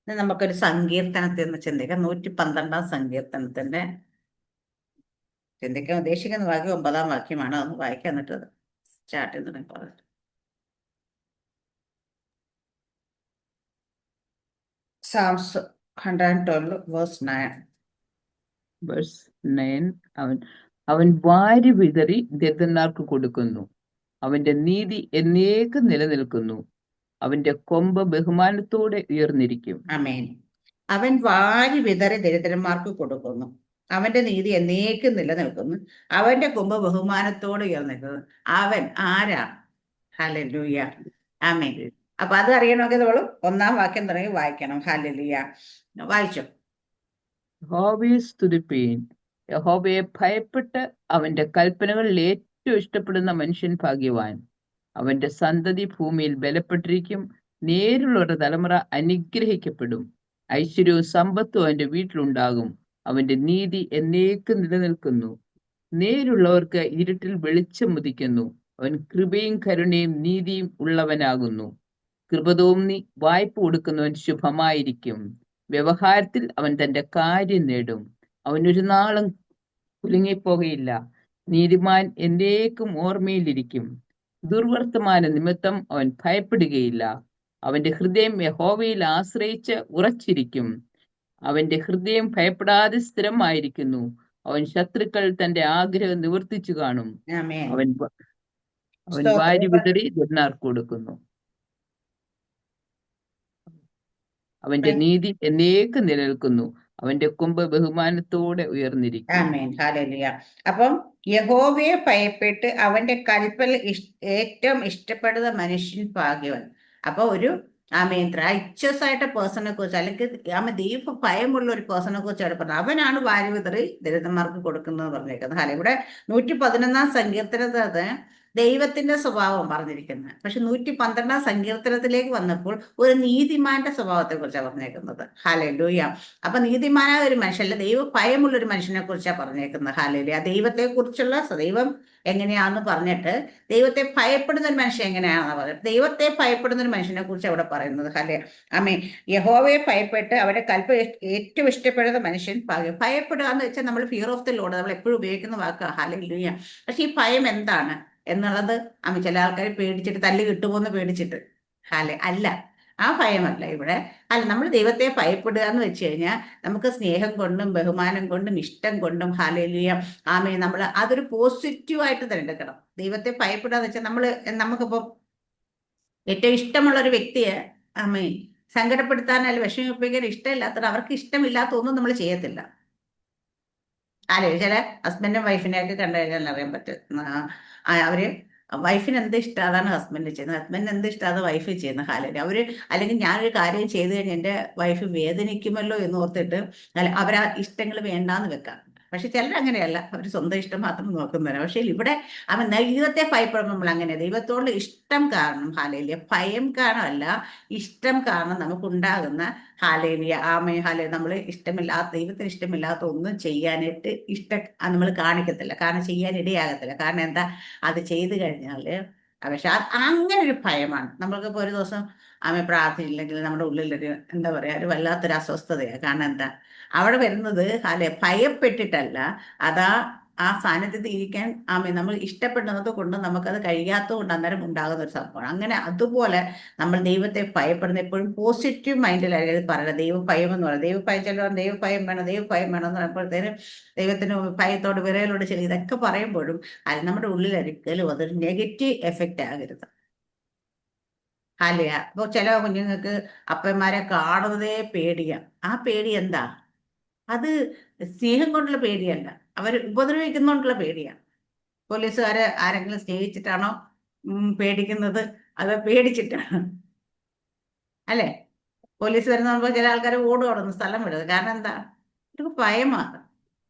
ഇനി നമുക്കൊരു സങ്കീർത്തനത്തിൽ നിന്ന് ചിന്തിക്കാം. 112 സങ്കീർത്തനത്തിന്റെ ചിന്തിക്കാൻ ഉദ്ദേശിക്കുന്ന വാക്യം 9 വാക്യമാണ്. അതൊന്ന് വായിക്കാൻ, എന്നിട്ട് സ്റ്റാർട്ട് ചെയ്തിട്ട് പറഞ്ഞു. സാംസ് 112 വേഴ്സ് 9. വേഴ്സ് 9. അവൻ വാരി വിതറി ദരിദ്രന്മാർക്ക് കൊടുക്കുന്നു. അവന്റെ നീതി എന്നേക്കും നിലനിൽക്കുന്നു. അവന്റെ കൊമ്പ് ബഹുമാനത്തോടെ ഉയർന്നിരിക്കും. ആമേൻ. അവൻ വാരി വിതറി ദരിദ്രന്മാർക്ക് കൊടുക്കുന്നു. അവന്റെ നീതി എന്നേക്കും നിലനിൽക്കുന്നു. അവന്റെ കൊമ്പ് ബഹുമാനത്തോടെ ഉയർന്നിരിക്കുന്നു. അവൻ ആരാ? ഹല്ലേലൂയ. ആമേൻ. അപ്പൊ അത് അറിയണമെങ്കിൽ നമ്മൾ 1 വാക്യം തുടങ്ങി വായിക്കണം. ഹല്ലേലൂയ. വായിച്ചോ. യഹോവയെ സ്തുതിപ്പീൻ. യഹോവയെ ഭയപ്പെട്ട് അവന്റെ കൽപ്പനകളിൽ ഏറ്റവും ഇഷ്ടപ്പെടുന്ന മനുഷ്യൻ ഭാഗ്യവാൻ. അവന്റെ സന്തതി ഭൂമിയിൽ ബലപ്പെട്ടിരിക്കും. നേരിലുള്ളവരുടെ തലമുറ അനുഗ്രഹിക്കപ്പെടും. ഐശ്വര്യവും സമ്പത്തും അവന്റെ വീട്ടിലുണ്ടാകും. അവന്റെ നീതി എന്നേക്കും നിലനിൽക്കുന്നു. നേരുള്ളവർക്ക് ഇരുട്ടിൽ വെളിച്ചം ഉദിക്കുന്നു. അവൻ കൃപയും കരുണയും നീതിയും ഉള്ളവനാകുന്നു. കൃപ തോന്നി വായ്പ കൊടുക്കുന്നവൻ ശുഭമായിരിക്കും. വ്യവഹാരത്തിൽ അവൻ തന്റെ കാര്യം നേടും. അവൻ ഒരു നാളും കുലുങ്ങിപ്പോകയില്ല. നീതിമാൻ എന്നേക്കും ഓർമ്മയിലിരിക്കും. ദുർവർത്തമാന നിമിത്തം അവൻ ഭയപ്പെടുകയില്ല. അവന്റെ ഹൃദയം യഹോവയിൽ ആശ്രയിച്ച് ഉറച്ചിരിക്കും. അവന്റെ ഹൃദയം ഭയപ്പെടാതെ സ്ഥിരമായിരിക്കുന്നു. അവൻ ശത്രുക്കൾ തന്റെ ആഗ്രഹം നിവർത്തിച്ചു കാണും. ആമേൻ. അവൻ വാരി സ്തോത്രം. വിതറി ദുർനാർക്ക് കൊടുക്കുന്നു. അവന്റെ നീതി എന്നേക്കും നിലനിൽക്കുന്നു. അവന്റെ കൊമ്പ് ബഹുമാനത്തോടെ ഉയർന്നിരിക്കും. ആമേൻ. ഹല്ലേലൂയ. അപ്പം യഹോവയെ ഭയപ്പെട്ട് അവന്റെ കൽപ്പന ഏറ്റവും ഇഷ്ടപ്പെടുന്ന മനുഷ്യൻ ഭാഗ്യവാൻ. അപ്പൊ ഒരു ആമേൻ റൈച്ചസ് ആയിട്ട് പേഴ്സണെ കുറിച്ച്, അല്ലെങ്കിൽ ദൈവ ഭയമുള്ള ഒരു പേഴ്സണെ കുറിച്ച് അവിടെ പറഞ്ഞത്. അവനാണ് വാരി വിതറി ദരിദ്രന്മാർക്ക് കൊടുക്കുന്നത് പറഞ്ഞേക്കുന്നത്. അല്ല, ഇവിടെ 111 സങ്കീർത്തനത്തിൽ ദൈവത്തിന്റെ സ്വഭാവം പറഞ്ഞിരിക്കുന്നത്. പക്ഷെ 112 സങ്കീർത്തനത്തിലേക്ക് വന്നപ്പോൾ ഒരു നീതിമാന്റെ സ്വഭാവത്തെ കുറിച്ചാണ് പറഞ്ഞേക്കുന്നത്. ഹല്ലേലൂയ. അപ്പൊ നീതിമാനായ ഒരു മനുഷ്യല്ല, ദൈവ ഭയമുള്ള ഒരു മനുഷ്യനെ കുറിച്ചാണ് പറഞ്ഞേക്കുന്നത്. ഹല്ലേലൂയ. ദൈവത്തെ കുറിച്ചുള്ള ദൈവം എങ്ങനെയാന്ന് പറഞ്ഞിട്ട് ദൈവത്തെ ഭയപ്പെടുന്ന ഒരു മനുഷ്യൻ എങ്ങനെയാണെന്ന് പറഞ്ഞത്. ദൈവത്തെ ഭയപ്പെടുന്ന ഒരു മനുഷ്യനെ കുറിച്ച് അവിടെ പറയുന്നത്. ഹല്ലേ ആമേ. യഹോവയെ ഭയപ്പെട്ട് അവരുടെ ഏറ്റവും ഇഷ്ടപ്പെടുന്ന മനുഷ്യൻ ഭയപ്പെടുക എന്ന് വെച്ചാൽ നമ്മൾ ഫിയർ ഓഫ് ദി ലോർഡ് നമ്മൾ എപ്പോഴും ഉപയോഗിക്കുന്ന വാക്കാണ്. ഹല്ലേലൂയ. പക്ഷെ ഈ ഭയം എന്താണ് എന്നുള്ളത് ചില ആൾക്കാർ പേടിച്ചിട്ട് തല്ല് കിട്ടുമോന്ന് പേടിച്ചിട്ട് അല്ല, ആ ഭയമല്ല ഇവിടെ. അല്ല, നമ്മൾ ദൈവത്തെ ഭയപ്പെടുക എന്ന് വെച്ച് കഴിഞ്ഞാൽ നമുക്ക് സ്നേഹം കൊണ്ടും ബഹുമാനം കൊണ്ടും ഇഷ്ടം കൊണ്ടും ഹല്ലേലൂയ നമ്മൾ അതൊരു പോസിറ്റീവായിട്ട് തിരഞ്ഞെടുക്കണം. ദൈവത്തെ ഭയപ്പെടുക എന്ന് വെച്ചാൽ നമുക്കിപ്പോൾ ഏറ്റവും ഇഷ്ടമുള്ള ഒരു വ്യക്തിയെ ആമേ സങ്കടപ്പെടുത്താനല്ല വിഷമിപ്പിക്കാൻ ഇഷ്ടമില്ലാത്തത്, അവർക്ക് ഇഷ്ടമില്ലാത്ത ഒന്നും നമ്മൾ ചെയ്യത്തില്ല. ചില ഹസ്ബൻഡും വൈഫിനെയൊക്കെ കണ്ടു കഴിഞ്ഞാൽ അറിയാൻ പറ്റും. അവര് വൈഫിന് എന്ത് ഇഷ്ടം അതാണ് ഹസ്ബൻഡ് ചെയ്യുന്നത്, ഹസ്ബൻഡിന് എന്ത് ഇഷ്ടം അത് വൈഫ് ചെയ്യുന്ന ഹാലയിൽ അവര്. അല്ലെങ്കിൽ ഞാനൊരു കാര്യം ചെയ്തു കഴിഞ്ഞാൽ എൻ്റെ വൈഫ് വേദനിക്കുമല്ലോ എന്ന് ഓർത്തിട്ട് അവരാ ഇഷ്ടങ്ങൾ വേണ്ടാന്ന് വെക്കാം. പക്ഷെ ചിലരങ്ങനെയല്ല, അവർ സ്വന്തം ഇഷ്ടം മാത്രം നോക്കുന്നവരാണ്. പക്ഷെ ഇവിടെ ദൈവത്തെ ഭയപ്പെടുമ്പോൾ നമ്മൾ അങ്ങനെ ദൈവത്തോട് ഇഷ്ടം കാരണം ഹാലയിലെ ഭയം കാരണമല്ല, ഇഷ്ടം കാരണം നമുക്കുണ്ടാകുന്ന ഹാലേലിയ ആമേ ഹാലേ നമ്മൾ ദൈവത്തിന് ഇഷ്ടമില്ലാത്ത ഒന്നും ചെയ്യാനായിട്ട് നമ്മൾ കാണിക്കത്തില്ല. കാരണം ചെയ്യാൻ ഇടയാകത്തില്ല. കാരണം എന്താ, അത് ചെയ്തു കഴിഞ്ഞാൽ പക്ഷെ അങ്ങനെ ഒരു ഭയമാണ്. നമ്മൾക്കിപ്പോൾ ഒരു ദിവസം പ്രാർത്ഥനയില്ലെങ്കിൽ നമ്മുടെ ഉള്ളിലൊരു എന്താ പറയാ, ഒരു വല്ലാത്തൊരു അസ്വസ്ഥതയാണ്. കാരണം എന്താ, അവിടെ വരുന്നത് ഭയപ്പെട്ടിട്ടല്ല, അതാ ആ സാന്നിധ്യത്തിൽ ഇരിക്കാൻ നമ്മൾ ഇഷ്ടപ്പെടുന്നത് കൊണ്ട് നമുക്കത് കഴിയാത്തത് കൊണ്ട് അന്നേരം ഉണ്ടാകുന്ന ഒരു സംഭവമാണ്. അങ്ങനെ അതുപോലെ നമ്മൾ ദൈവത്തെ ഭയപ്പെടുന്ന എപ്പോഴും പോസിറ്റീവ് മൈൻഡിലായിരിക്കും പറയുന്നത്. ദൈവഭയം എന്ന് പറയുന്നത്, ദൈവഭയം ചിലർ ദൈവഭയം വേണം ദൈവഭയം വേണം എന്ന് പറയുമ്പോഴത്തേന് ദൈവത്തിന് ഭയത്തോട് വിറയലോട് ചെറിയ ഇതൊക്കെ പറയുമ്പോഴും അത് നമ്മുടെ ഉള്ളിൽ ഒരിക്കലും അതൊരു നെഗറ്റീവ് എഫക്റ്റ് ആകരുത്. അല്ല, അപ്പോൾ ചില കുഞ്ഞുങ്ങൾക്ക് അപ്പന്മാരെ കാണുന്നതേ പേടിയാണ്. ആ പേടി എന്താ, അത് സ്നേഹം കൊണ്ടുള്ള പേടിയല്ല, അവർ ഉപദ്രവിക്കുന്നോണ്ടുള്ള പേടിയാണ്. പോലീസുകാരെ ആരെങ്കിലും സ്നേഹിച്ചിട്ടാണോ പേടിക്കുന്നത്, അത് പേടിച്ചിട്ടാണ്? അല്ലേ? പോലീസ് വരുന്ന ചില ആൾക്കാർ ഓടുകയാണ് സ്ഥലം വിടുന്നത്. കാരണം എന്താ, ഒരു ഭയമാണ്.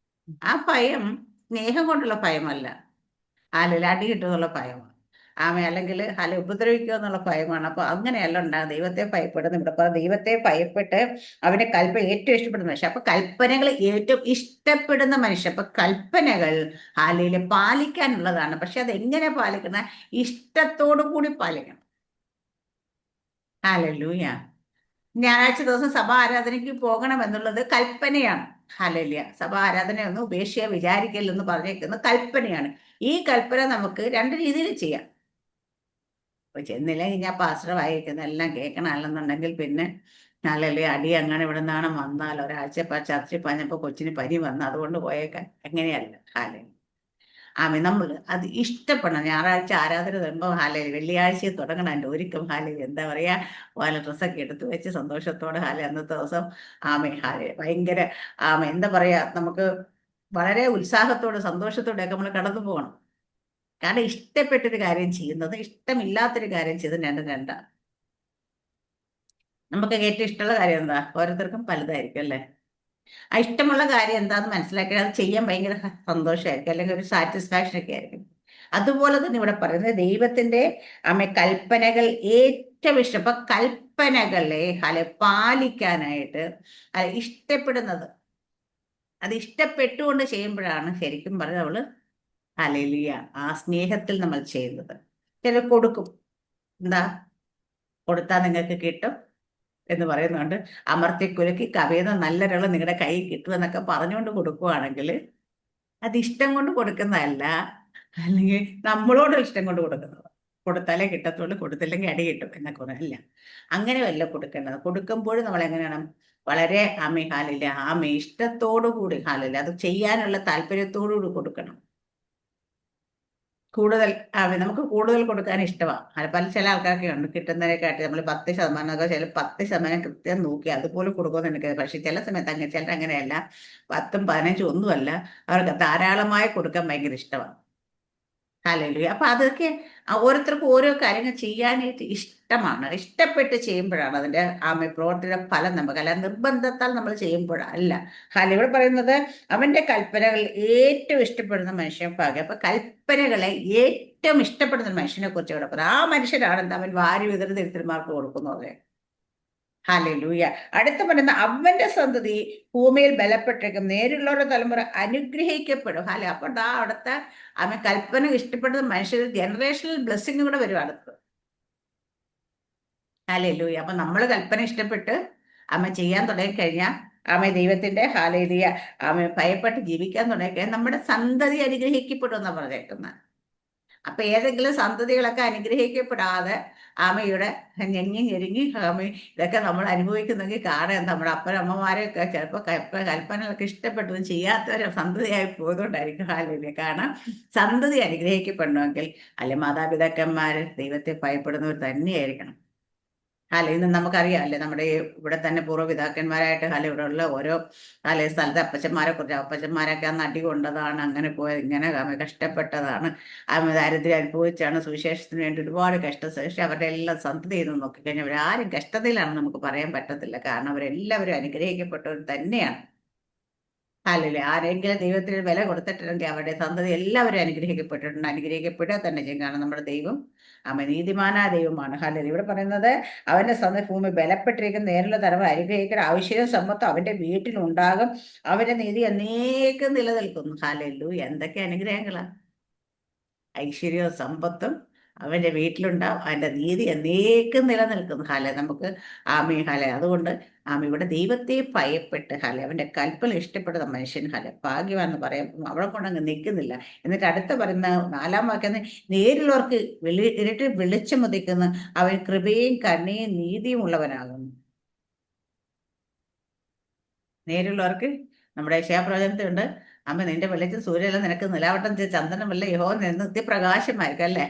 ആ ഭയം സ്നേഹം കൊണ്ടുള്ള ഭയമല്ല, അടി കിട്ടുമെന്നുള്ള ഭയമാണ്. അല്ലെങ്കിൽ ഉപദ്രവിക്കുക എന്നുള്ള ഭയമാണ്. അപ്പൊ അങ്ങനെയല്ല ഉണ്ടാകും. ദൈവത്തെ ഭയപ്പെടുന്ന ഇവിടെ ദൈവത്തെ ഭയപ്പെട്ട് അവന്റെ കൽപ്പന ഏറ്റവും ഇഷ്ടപ്പെടുന്ന മനുഷ്യൻ. അപ്പൊ കൽപ്പനകൾ ഏറ്റവും ഇഷ്ടപ്പെടുന്ന മനുഷ്യൻ. അപ്പൊ കൽപ്പനകൾ പാലിക്കാനുള്ളതാണ്. പക്ഷെ അത് എങ്ങനെ പാലിക്കണം, ഇഷ്ടത്തോടു കൂടി പാലിക്കണം. ഹല്ലേലൂയ. ഞായറാഴ്ച ദിവസം സഭാ ആരാധനയ്ക്ക് പോകണം എന്നുള്ളത് കൽപ്പനയാണ്. ഹല്ലേലൂയ. സഭാ ആരാധനയൊന്നും ഉപേക്ഷിക്കുക വിചാരിക്കല്ലെന്ന് പറഞ്ഞേക്കുന്ന കൽപ്പനയാണ്. ഈ കൽപ്പന നമുക്ക് രണ്ട് രീതിയിൽ ചെയ്യാം. ഇപ്പൊ ചെന്നില്ലെങ്കിൽ ഞാൻ പാസ്റ്റർ വായിക്കുന്ന എല്ലാം കേൾക്കണം, അല്ലെന്നുണ്ടെങ്കിൽ പിന്നെ ഹല്ലേലൂയ അടി അങ്ങനെ ഇവിടെ നിന്നാണ് വന്നാൽ ഒരാഴ്ച ചർച്ചിൽ പറഞ്ഞപ്പോൾ കൊച്ചിന് പനി വന്ന് അതുകൊണ്ട് പോയേക്കാൻ, എങ്ങനെയല്ല. ഹല്ലേലൂയ. ആമേ. നമ്മൾ അത് ഇഷ്ടപ്പെടണം. ഞായറാഴ്ച ആരാധന വരുമ്പോൾ ഹാലയിൽ വെള്ളിയാഴ്ച തുടങ്ങണം എൻ്റെ ഒരുക്കം. ഹാലയിൽ എന്താ പറയുക, ഓല ഡ്രസ്സൊക്കെ എടുത്ത് വെച്ച് സന്തോഷത്തോടെ ഹാല അന്നത്തെ ദിവസം ആമേ ഹാലേ ഭയങ്കര ആമേ എന്താ പറയുക, നമുക്ക് വളരെ ഉത്സാഹത്തോടെ സന്തോഷത്തോടെയൊക്കെ നമ്മൾ കടന്നു പോകണം. കാരണം ഇഷ്ടപ്പെട്ടൊരു കാര്യം ചെയ്യുന്നത് ഇഷ്ടമില്ലാത്തൊരു കാര്യം ചെയ്ത് രണ്ടും രണ്ടാണ്. നമുക്ക് ഏറ്റവും ഇഷ്ടമുള്ള കാര്യം എന്താ? ഓരോരുത്തർക്കും പലതായിരിക്കും അല്ലേ? ആ ഇഷ്ടമുള്ള കാര്യം എന്താന്ന് മനസ്സിലാക്കി അത് ചെയ്യാൻ ഭയങ്കര സന്തോഷമായിരിക്കും, അല്ലെങ്കിൽ ഒരു സാറ്റിസ്ഫാക്ഷൻ ഒക്കെ ആയിരിക്കും. അതുപോലെ തന്നെ ഇവിടെ പറയുന്നത് ദൈവത്തിന്റെ കൽപ്പനകൾ ഏറ്റവും ഇഷ്ടം. അപ്പൊ കൽപ്പനകളെ പാലിക്കാനായിട്ട് ഇഷ്ടപ്പെടുന്നത്, അത് ഇഷ്ടപ്പെട്ടുകൊണ്ട് ചെയ്യുമ്പോഴാണ് ശരിക്കും പറഞ്ഞത് അവള് ഹല്ലേലൂയ ആ സ്നേഹത്തിൽ നമ്മൾ ചെയ്യുന്നത്. ചിലർ കൊടുക്കും, എന്താ കൊടുത്താൽ നിങ്ങൾക്ക് കിട്ടും എന്ന് പറയുന്നുണ്ട്. അമർത്തിക്കുലുക്കി കവിയുന്ന നല്ലൊരാൾ നിങ്ങളുടെ കയ്യിൽ കിട്ടുമെന്നൊക്കെ പറഞ്ഞുകൊണ്ട് കൊടുക്കുവാണെങ്കിൽ അത് ഇഷ്ടം കൊണ്ട് കൊടുക്കുന്നതല്ല, അല്ലെങ്കിൽ നമ്മളോട് ഇഷ്ടം കൊണ്ട് കൊടുക്കുന്നത്. കൊടുത്താലേ കിട്ടത്തുള്ളൂ, കൊടുത്തില്ലെങ്കിൽ അടി കിട്ടും എന്നൊക്കെ പറയല്ല. അങ്ങനെയല്ല കൊടുക്കേണ്ടത്. കൊടുക്കുമ്പോഴും നമ്മൾ എങ്ങനെയാണ് വളരെ ഹാലില്ല ഇഷ്ടത്തോടു കൂടി ഹാലില്ല അത് ചെയ്യാനുള്ള താല്പര്യത്തോടു കൂടി കൊടുക്കണം. കൂടുതൽ നമുക്ക് കൂടുതൽ കൊടുക്കാൻ ഇഷ്ടമാണ്. പല ചില ആൾക്കാരൊക്കെ ഉണ്ട് കിട്ടുന്നതിനെക്കാട്ടി നമ്മൾ 10% ചില 10% കൃത്യം നോക്കി അതുപോലെ കൊടുക്കുമെന്ന് എനിക്ക്. പക്ഷെ ചില സമയത്ത് അങ്ങനെ ചിലർ അങ്ങനെയല്ല, 10ഉം 15ഉം ഒന്നുമല്ല, അവർക്ക് ധാരാളമായി കൊടുക്കാൻ ഭയങ്കര ഇഷ്ടമാണ്. ഹല്ലേലൂയ. അപ്പൊ അതൊക്കെ ഓരോരുത്തർക്കും ഓരോ കാര്യങ്ങൾ ചെയ്യാനായിട്ട് ഇഷ്ടമാണ്. ഇഷ്ടപ്പെട്ട് ചെയ്യുമ്പോഴാണ് അതിന്റെ പ്രവൃത്തിയുടെ ഫലം നമുക്ക്, അല്ല നിർബന്ധത്താൽ നമ്മൾ ചെയ്യുമ്പോഴല്ല. ഇവിടെ പറയുന്നത് അവന്റെ കൽപ്പനകൾ ഏറ്റവും ഇഷ്ടപ്പെടുന്ന മനുഷ്യൻ ഭാഗ്യം. അപ്പൊ കൽപ്പനകളെ ഏറ്റവും ഇഷ്ടപ്പെടുന്ന മനുഷ്യനെ കുറിച്ച് ഇവിടെ പറയാം. ആ മനുഷ്യരാണ് എന്താ അവൻ വാരി വിതറി ദരിദ്രന്മാർക്ക് കൊടുക്കുന്നത്. ഹല്ലേലൂയ. അടുത്ത പറയുന്ന അവന്റെ സന്തതി ഭൂമിയിൽ ബലപ്പെട്ടേക്കും, നേരിലുള്ളവരുടെ തലമുറ അനുഗ്രഹിക്കപ്പെടും. അപ്പൊ അവിടുത്തെ അവൻ കൽപ്പന ഇഷ്ടപ്പെടുന്ന മനുഷ്യർ ജനറേഷണൽ ബ്ലെസ്സിങ് കൂടെ വരും അടുത്ത്. ഹല്ലേലൂയ. അപ്പൊ നമ്മൾ കൽപ്പന ഇഷ്ടപ്പെട്ട് ചെയ്യാൻ തുടങ്ങിക്കഴിഞ്ഞാൽ ദൈവത്തിന്റെ ഹല്ലേലൂയ ഭയപ്പെട്ട് ജീവിക്കാൻ തുടങ്ങിക്കഴിഞ്ഞാൽ നമ്മുടെ സന്തതി അനുഗ്രഹിക്കപ്പെടും എന്നാണ് പറഞ്ഞേക്കുന്നത്. അപ്പൊ ഏതെങ്കിലും സന്തതികളൊക്കെ അനുഗ്രഹിക്കപ്പെടാതെ ആമയുടെ ഞെങ്ങി ഞെരുങ്ങി ഇതൊക്കെ നമ്മൾ അനുഭവിക്കുന്നെങ്കിൽ കാണാൻ നമ്മുടെ അപ്പനമ്മമാരെയൊക്കെ ചിലപ്പോൾ കൽപ്പനകളൊക്കെ ഇഷ്ടപ്പെട്ടതും ചെയ്യാത്തവരെ സന്തതിയായി പോയതുകൊണ്ടായിരിക്കും. ഹാലയില്. കാരണം സന്തതി അനുഗ്രഹിക്കപ്പെടണമെങ്കിൽ അല്ലെ മാതാപിതാക്കന്മാർ ദൈവത്തെ ഭയപ്പെടുന്നവർ തന്നെയായിരിക്കണം. ഇന്ന് നമുക്കറിയാം അല്ലേ, നമ്മുടെ ഇവിടെ തന്നെ പൂർവ്വപിതാക്കന്മാരായിട്ട് ഇവിടെ ഉള്ള ഓരോ സ്ഥലത്തെ അപ്പച്ചന്മാരെ കുറിച്ച്, അപ്പച്ചന്മാരൊക്കെ അന്ന് അടി കൊണ്ടതാണ്, അങ്ങനെ പോയത്, ഇങ്ങനെ കഷ്ടപ്പെട്ടതാണ്, ദാരിദ്ര്യം അനുഭവിച്ചാണ് സുവിശേഷത്തിന് വേണ്ടി ഒരുപാട് കഷ്ടശേഷി അവരുടെ എല്ലാം സന്തതി ചെയ്ത് നോക്കിക്കഴിഞ്ഞാൽ അവരാരും കഷ്ടതയിലാണെന്ന് നമുക്ക് പറയാൻ പറ്റത്തില്ല. കാരണം അവരെല്ലാവരും അനുഗ്രഹിക്കപ്പെട്ടവർ തന്നെയാണ്. അല്ലല്ലേ, ആരെങ്കിലും ദൈവത്തിന് വില കൊടുത്തിട്ടുണ്ടെങ്കിൽ അവരുടെ സന്തതി എല്ലാവരും അനുഗ്രഹിക്കപ്പെട്ടിട്ടുണ്ട്. അനുഗ്രഹിക്കപ്പെടുക തന്നെ ചെയ്യും. കാരണം നമ്മുടെ ദൈവം നീതിമാനായ ദൈവമാണ്. ഹല്ലേലൂയ. ഇവിടെ പറയുന്നത് അവന്റെ സന്തതി ഭൂമി ബലപ്പെട്ടിരിക്കുന്ന നേരിലുള്ള തലമുറ അനുഗ്രഹിക്കുന്ന ഐശ്വര്യ സമ്പത്തും അവന്റെ വീട്ടിലുണ്ടാകും, അവന്റെ നീതി എന്നേക്കും നിലനിൽക്കുന്നു. ഹല്ലേലൂയ. എന്തൊക്കെ അനുഗ്രഹങ്ങളാ! ഐശ്വര്യവും സമ്പത്തും അവന്റെ വീട്ടിലുണ്ടാവും, അവന്റെ നീതി എന്നേക്കും നിലനിൽക്കുന്നു. നമുക്ക് അതുകൊണ്ട് ഇവിടെ ദൈവത്തെ ഭയപ്പെട്ട് അവന്റെ കൽപ്പന ഇഷ്ടപ്പെടുന്ന മനുഷ്യൻ ഭാഗ്യവാന്ന് പറയാം. അവിടെ കൊണ്ടങ്ങ് നിൽക്കുന്നില്ല. എന്നിട്ട് അടുത്ത പറയുന്ന 4-ാം വാക്യം, നേരിലുള്ളവർക്ക് ഇരുട്ട് വെളിച്ചം ഉദിക്കുന്നു, അവൻ കൃപയും കരുണയും നീതിയും ഉള്ളവനാകുന്നു. നേരിലുള്ളവർക്ക് നമ്മുടെ യശയാപ്രവചനത്തിലുണ്ട്, നിന്റെ വെളിച്ചം സൂര്യനെല്ലാം നിനക്ക് നിലാവട്ടം ചന്ദ്രനും വല്ല യഹോവ നിത്യപ്രകാശമായിരിക്കും അല്ലേ.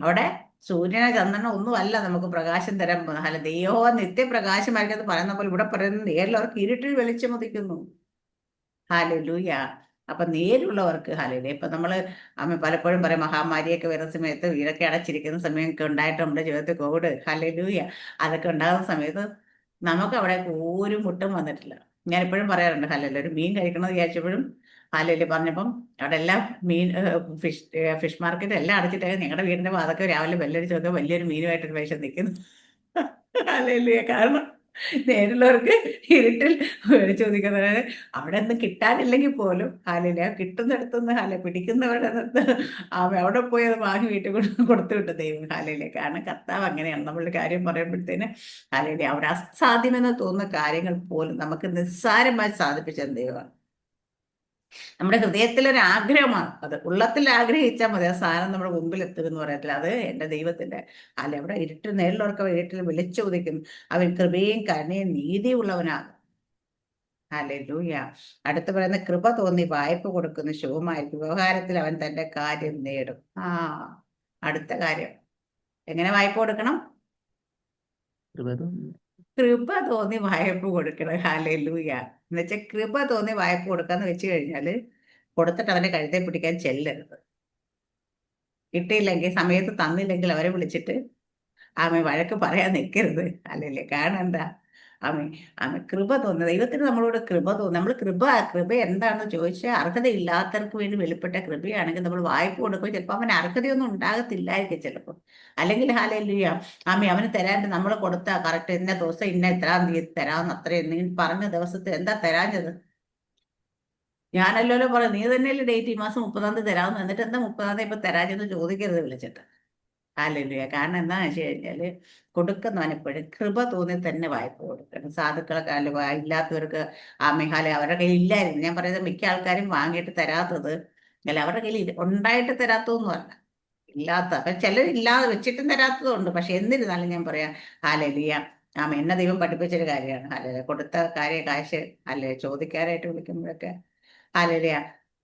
അവിടെ സൂര്യനോ ചന്ദ്രനോ ഒന്നുമല്ല നമുക്ക് പ്രകാശം തരാൻ പോകുന്നത്. അല്ല, യഹോവ നിത്യപ്രകാശമായിരിക്കും എന്ന് പറയുന്ന പോലെ ഇവിടെ പറയുന്നത് നേരിലുള്ളവർക്ക് ഇരുട്ടിൽ വെളിച്ചം ഉദിക്കുന്നു. ഹല്ലേലൂയ. അപ്പൊ നേരുള്ളവർക്ക് ഹല്ലേലൂയ. ഇപ്പൊ നമ്മള് പലപ്പോഴും പറയും മഹാമാരിയൊക്കെ വരുന്ന സമയത്ത് വീടൊക്കെ അടച്ചിരിക്കുന്ന സമയമൊക്കെ ഉണ്ടായിട്ട് നമ്മുടെ ജീവിതത്തിൽ കോവിഡ് ഹല്ലേലൂയ അതൊക്കെ ഉണ്ടാകുന്ന സമയത്ത് നമുക്ക് അവിടെ ഒരു മുട്ടും വന്നിട്ടില്ല. ഞാൻ എപ്പോഴും പറയാറുണ്ട് ഹല്ലേലൂയ. ഒരു മീൻ കഴിക്കണമെന്ന് വിചാരിച്ചപ്പോഴും ഹല്ലേലൂയ പറഞ്ഞപ്പം അവിടെ എല്ലാം മീൻ ഫിഷ് മാർക്കറ്റ് എല്ലാം അടച്ചിട്ട് ഞങ്ങളുടെ വീടിന്റെ വാതൊക്കെ രാവിലെ ബെല്ലടിച്ച് നോക്കുക വലിയൊരു മീനുമായിട്ടൊരു മനുഷ്യൻ നിൽക്കുന്നു. ഹല്ലേലൂയ. കാരണം നേരുള്ളവർക്ക് ഇരുട്ടിൽ ചോദിക്കുന്നത് അവിടെ ഒന്നും കിട്ടാനില്ലെങ്കിൽ പോലും ഹാലില്ല കിട്ടുന്നിടത്തുനിന്ന് ഹാല പിടിക്കുന്നവരുടെ അവിടെ പോയി അത് വാങ്ങി വീട്ടിൽ കൊടുത്തു വിട്ട ദൈവം ഹാലയിലെ. കാരണം കർത്താവ് അങ്ങനെയാണ്. നമ്മളുടെ കാര്യം പറയുമ്പോഴത്തേന് ഹാലയിലെ അവിടെ അസാധ്യമെന്ന് തോന്നുന്ന കാര്യങ്ങൾ പോലും നമുക്ക് നിസ്സാരമായി സാധിപ്പിച്ച ദൈവമാണ്. നമ്മുടെ ഹൃദയത്തിലൊരു ആഗ്രഹമാണ് അത്. ഉള്ളത്തിൽ ആഗ്രഹിച്ചാൽ മതി, ആ സാധനം നമ്മുടെ മുമ്പിൽ എത്തുമെന്ന് പറയത്തില്ല. അത് എൻ്റെ ദൈവത്തിന്റെ അല്ല. അവിടെ ഇരുട്ട് നേരിലുള്ളവർക്ക് വീട്ടിൽ വിളിച്ചോദിക്കുന്നു. അവൻ കൃപയും കരുണയും നീതിയുള്ളവനാകും. ഹല്ലേലൂയ. അടുത്ത് പറയുന്ന കൃപ തോന്നി വായ്പ കൊടുക്കുന്ന ശുഭമായിരിക്കും. വ്യവഹാരത്തിൽ അവൻ തന്റെ കാര്യം നേടും. അടുത്ത കാര്യം എങ്ങനെ വായ്പ കൊടുക്കണം? കൃപ തോന്നി വായ്പ കൊടുക്കണം. ഹല്ലേലൂയ. എന്നുവെച്ചാൽ കൃപ തോന്നി വായ്പ കൊടുക്കാന്ന് വെച്ച് കഴിഞ്ഞാല് കൊടുത്തിട്ട് അവന്റെ കഴുത്തെ പിടിക്കാൻ ചെല്ലരുത്. കിട്ടിയില്ലെങ്കിൽ സമയത്ത് തന്നില്ലെങ്കിൽ അവരെ വിളിച്ചിട്ട് വഴക്ക് പറയാൻ നിൽക്കരുത്. അല്ലല്ലേ? കാരണം എന്താ? കൃപ തോന്നുന്നത് ദൈവത്തിന് നമ്മളോട് കൃപ തോന്നുന്നു. നമ്മൾ കൃപ എന്താണെന്ന് ചോദിച്ചാൽ അർഹതയില്ലാത്തവർക്ക് വേണ്ടി വെളിപ്പെട്ട കൃപയാണെങ്കിൽ നമ്മൾ വായ്പ കൊടുക്കുമ്പോൾ ചിലപ്പോൾ അവന് അർഹതയൊന്നും ഉണ്ടാകത്തില്ലായിരിക്കും ചിലപ്പോൾ. അല്ലെങ്കിൽ ഹാലയിലൂയ അവന് തരാണ്ട് നമ്മൾ കൊടുത്ത കറക്റ്റ് ഇന്ന ദിവസം ഇന്ന ഇത്രാം തീയതി തരാമെന്ന് അത്രയും നീ പറഞ്ഞ ദിവസത്തിൽ എന്താ തരാഞ്ഞത്? ഞാനല്ലോ പറയാം, നീ തന്നെയല്ലേ ഡേറ്റ് ഈ മാസം 30-ാം തീയതി തരാമെന്ന്, എന്നിട്ട് എന്താ 30-ാം തീയതി ഇപ്പൊ തരാഞ്ഞെന്ന് ചോദിക്കരുത് വിളിച്ചിട്ട്. ഹാലയിലൂയ. കാരണം എന്താണെന്ന് വെച്ച് കഴിഞ്ഞാല് കൊടുക്കുന്നവൻ എപ്പോഴും കൃപ തോന്നി തന്നെ വായ്പ കൊടുക്കണം. സാധുക്കളൊക്കെ ഇല്ലാത്തവർക്ക് ഹാല അവരുടെ കയ്യിൽ ഇല്ലായിരുന്നു. ഞാൻ പറയുന്നത് മിക്ക ആൾക്കാരും വാങ്ങിയിട്ട് തരാത്തത് അല്ല, അവരുടെ കയ്യിൽ ഉണ്ടായിട്ട് തരാത്തതൊന്നുമല്ല, ഇല്ലാത്ത. അപ്പൊ ചിലർ ഇല്ലാതെ വെച്ചിട്ടും തരാത്തതുണ്ട്. പക്ഷെ എന്നിരുന്നാലും ഞാൻ പറയാം ഹാലലിയ എന്നെ ദൈവം പഠിപ്പിച്ചൊരു കാര്യമാണ്. ഹാലലിയ കൊടുത്ത കാശ് അല്ലെ ചോദിക്കാനായിട്ട് വിളിക്കുമ്പോഴൊക്കെ ഹാലലിയ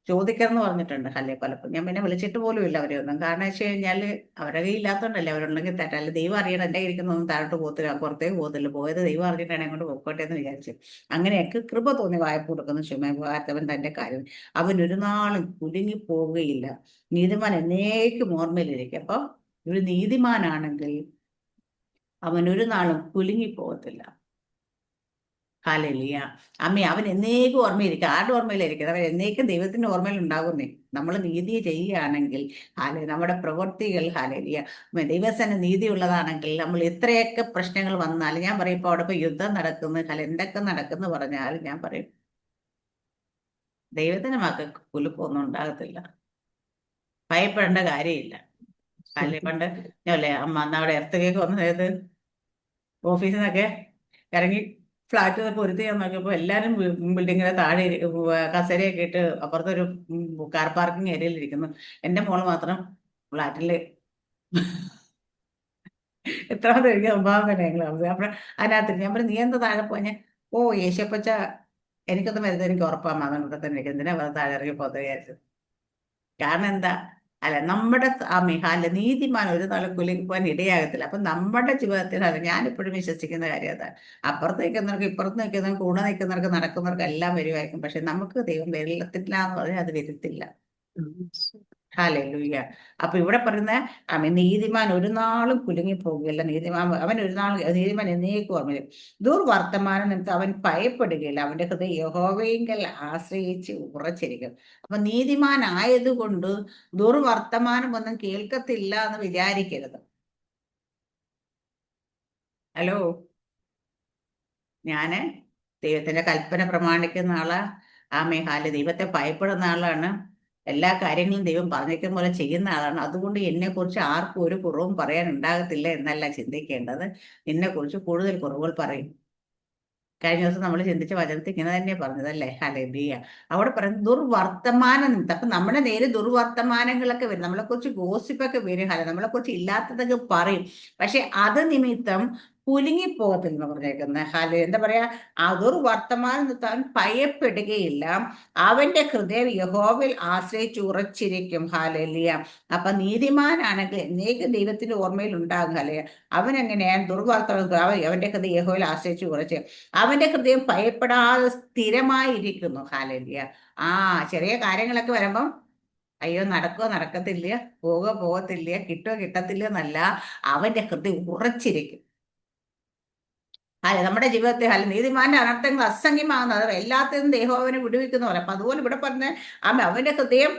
ചോദിക്കണമെന്ന് പറഞ്ഞിട്ടുണ്ട്. അല്ലെ പലപ്പോഴും ഞാൻ പിന്നെ വിളിച്ചിട്ട് പോലും ഇല്ല അവരെ ഒന്നും. കാരണം വെച്ച് കഴിഞ്ഞാല് അവരുടെ കയ്യിൽ ഇല്ലാത്തതുകൊണ്ടല്ലേ. അവരുണ്ടെങ്കിൽ തരാം. അല്ലെ ദൈവം അറിയണം എൻ്റെ ഇരിക്കുന്നൊന്നും താഴോട്ട് പോകത്തില്ല, പുറത്തേക്ക് പോകത്തില്ല. പോയത് ദൈവം അറിഞ്ഞിട്ടാണ് അങ്ങോട്ട് പൊക്കോട്ടെ എന്ന് വിചാരിച്ചു. അങ്ങനെയൊക്കെ കൃപ തോന്നി വായ്പ കൊടുക്കുന്ന ശുഭവാർത്തവൻ തന്റെ കാര്യം അവൻ ഒരു നാളും കുലുങ്ങി പോവുകയില്ല. നീതിമാൻ എന്നേക്കും ഓർമ്മയിലിരിക്കും. അപ്പൊ ഒരു നീതിമാനാണെങ്കിൽ അവൻ ഒരു നാളും കുലുങ്ങി പോകത്തില്ല. ഹാലലിയ. അവൻ എന്നേക്കും ഓർമ്മയിരിക്കും. ആരുടെ ഓർമ്മയിലായിരിക്കും? അവൻ എന്നേക്കും ദൈവത്തിന്റെ ഓർമ്മയിൽ ഉണ്ടാകുന്നേ. നമ്മൾ നീതി ചെയ്യുകയാണെങ്കിൽ നമ്മുടെ പ്രവൃത്തികൾ ഹാലലിയ ദൈവസന നീതി ഉള്ളതാണെങ്കിൽ നമ്മൾ എത്രയൊക്കെ പ്രശ്നങ്ങൾ വന്നാലും ഞാൻ പറയും, ഇപ്പൊ അവിടെ ഇപ്പൊ യുദ്ധം നടക്കുന്നു, എന്തൊക്കെ നടക്കുന്നു പറഞ്ഞാലും ഞാൻ പറയും ദൈവത്തിന്റെ മക്കൾക്ക് കുലുക്കൊന്നും ഉണ്ടാകത്തില്ല, ഭയപ്പെടേണ്ട കാര്യമില്ല. അല്ലെ പണ്ട് അല്ലേ അന്ന് അവിടെ എർത്തക്കേക്ക് വന്ന സമയത്ത് ഓഫീസിൽ നിന്നൊക്കെ ഇറങ്ങി ഫ്ലാറ്റ് പൊരുത്തി ഞാൻ നോക്കിയപ്പോൾ എല്ലാവരും ബിൽഡിങ്ങിന്റെ താഴെ കസേരയൊക്കെ ഇട്ട് അപ്പുറത്തൊരു കാർ പാർക്കിംഗ് ഏരിയയിൽ ഇരിക്കുന്നു. എൻ്റെ മോള് മാത്രം ഫ്ലാറ്റില് എത്രാമത്തെ എനിക്ക് 9-ാമത്തെ ഞങ്ങൾ അപ്പോൾ അതിനകത്ത് ഞാൻ പറഞ്ഞു, നീ എന്താ താഴെ പോഞ്ഞ? ഓ യേശപ്പച്ച എനിക്കൊന്നും വരുന്നത് എനിക്ക് ഉറപ്പാണ്, അതുകൊണ്ട് തന്നെ എനിക്ക് എന്തിനാ താഴെ ഇറങ്ങി പോകാൻ വിചാരിച്ചത്. കാരണം എന്താ? അല്ല നമ്മുടെ നീതിമാൻ ഒരു നാളും കുലുങ്ങി പോകാൻ ഇടയാകത്തില്ല. അപ്പൊ നമ്മുടെ ജീവിതത്തിൽ ഞാനിപ്പോഴും വിശ്വസിക്കുന്ന കാര്യം അതാണ്. അപ്പുറത്ത് നിൽക്കുന്നവർക്ക് ഇപ്പുറത്ത് നിൽക്കുന്നവർക്ക് കൂടെ നിൽക്കുന്നവർക്ക് നടക്കുന്നവർക്ക് എല്ലാം വരുമായിരിക്കും. പക്ഷെ നമുക്ക് ദൈവം വരത്തില്ല എന്ന് പറഞ്ഞാൽ അത് വരത്തില്ല. ഹല്ലേലൂയ. അപ്പൊ ഇവിടെ പറയുന്ന നീതിമാൻ ഒരു നാളും കുലുങ്ങി പോകുകയില്ല. നീതിമാൻ എന്നേക്കും ഓർമ്മയില്ല. ദുർവർത്തമാനം നിമിത്തം അവൻ ഭയപ്പെടുകയില്ല. അവന്റെ ഹൃദയം യഹോവയെങ്കിൽ ആശ്രയിച്ച് ഉറച്ചിരിക്കും. അപ്പൊ നീതിമാൻ ആയതുകൊണ്ട് ദുർവർത്തമാനം ഒന്നും കേൾക്കത്തില്ല എന്ന് വിചാരിക്കരുത്. ഹലോ, ഞാന് ദൈവത്തിന്റെ കൽപ്പന പ്രമാണിക്കുന്ന ആളാ. ദൈവത്തെ ഭയപ്പെടുന്ന ആളാണ്. എല്ലാ കാര്യങ്ങളും ദൈവം പറഞ്ഞിരിക്കുന്ന പോലെ ചെയ്യുന്ന ആളാണ്. അതുകൊണ്ട് എന്നെക്കുറിച്ച് ആർക്കും ഒരു കുറവും പറയാൻ ഉണ്ടാകത്തില്ല എന്നല്ല ചിന്തിക്കേണ്ടത്. എന്നെക്കുറിച്ച് കൂടുതൽ കുറവുകൾ പറയും. കഴിഞ്ഞ ദിവസം നമ്മൾ ചിന്തിച്ച വചനത്തിൽ ഇങ്ങനെ തന്നെയാണ് പറഞ്ഞതല്ലേ? ഹല്ലേലൂയ. അവിടെ പറയുന്നത് ദുർവർത്തമാനം നിമിത്തം. അപ്പൊ നമ്മുടെ നേരെ ദുർവർത്തമാനങ്ങളൊക്കെ വരും, നമ്മളെക്കുറിച്ച് ഗോസിപ്പൊക്കെ വരും, നമ്മളെക്കുറിച്ച് ഇല്ലാത്തതൊക്കെ പറയും. പക്ഷെ അത് നിമിത്തം കുലുങ്ങിപ്പോകത്തില്ലെന്ന് പറഞ്ഞേക്കുന്നത്. എന്താ പറയാ? ദുർവർത്തമാനം നിമിത്തം അവൻ ഭയപ്പെടുകയില്ല. അവന്റെ ഹൃദയം യഹോവയിൽ ആശ്രയിച്ച് ഉറച്ചിരിക്കും. ഹാലലിയ. അപ്പൊ നീതിമാനാണെങ്കിൽ എന്നേക്കും ദൈവത്തിന്റെ ഓർമ്മയിൽ ഉണ്ടാകും. ഹാലയ. അവൻ എങ്ങനെയാണ് ദുർവർത്തമാനം? അവന്റെ ഹൃദയം യഹോവയിൽ ആശ്രയിച്ച് ഉറച്ച് അവന്റെ ഹൃദയം ഭയപ്പെടാതെ സ്ഥിരമായിരിക്കുന്നു. ഹാലലിയ. ചെറിയ കാര്യങ്ങളൊക്കെ വരുമ്പം അയ്യോ നടക്കുവോ നടക്കത്തില്ല, പോകത്തില്ല, കിട്ടുവോ കിട്ടത്തില്ല എന്നല്ല, അവന്റെ ഹൃദയം ഉറച്ചിരിക്കും. നമ്മുടെ ജീവിതത്തെ നീതിമാന്റെ അനർത്ഥങ്ങൾ അസംഖ്യമാകുന്നത് എല്ലാത്തിനും ദേഹോവനെ വിടുവിക്കുന്ന പോലെ. അപ്പൊ അതുപോലെ ഇവിടെ പറഞ്ഞ അവന്റെ ഹൃദയം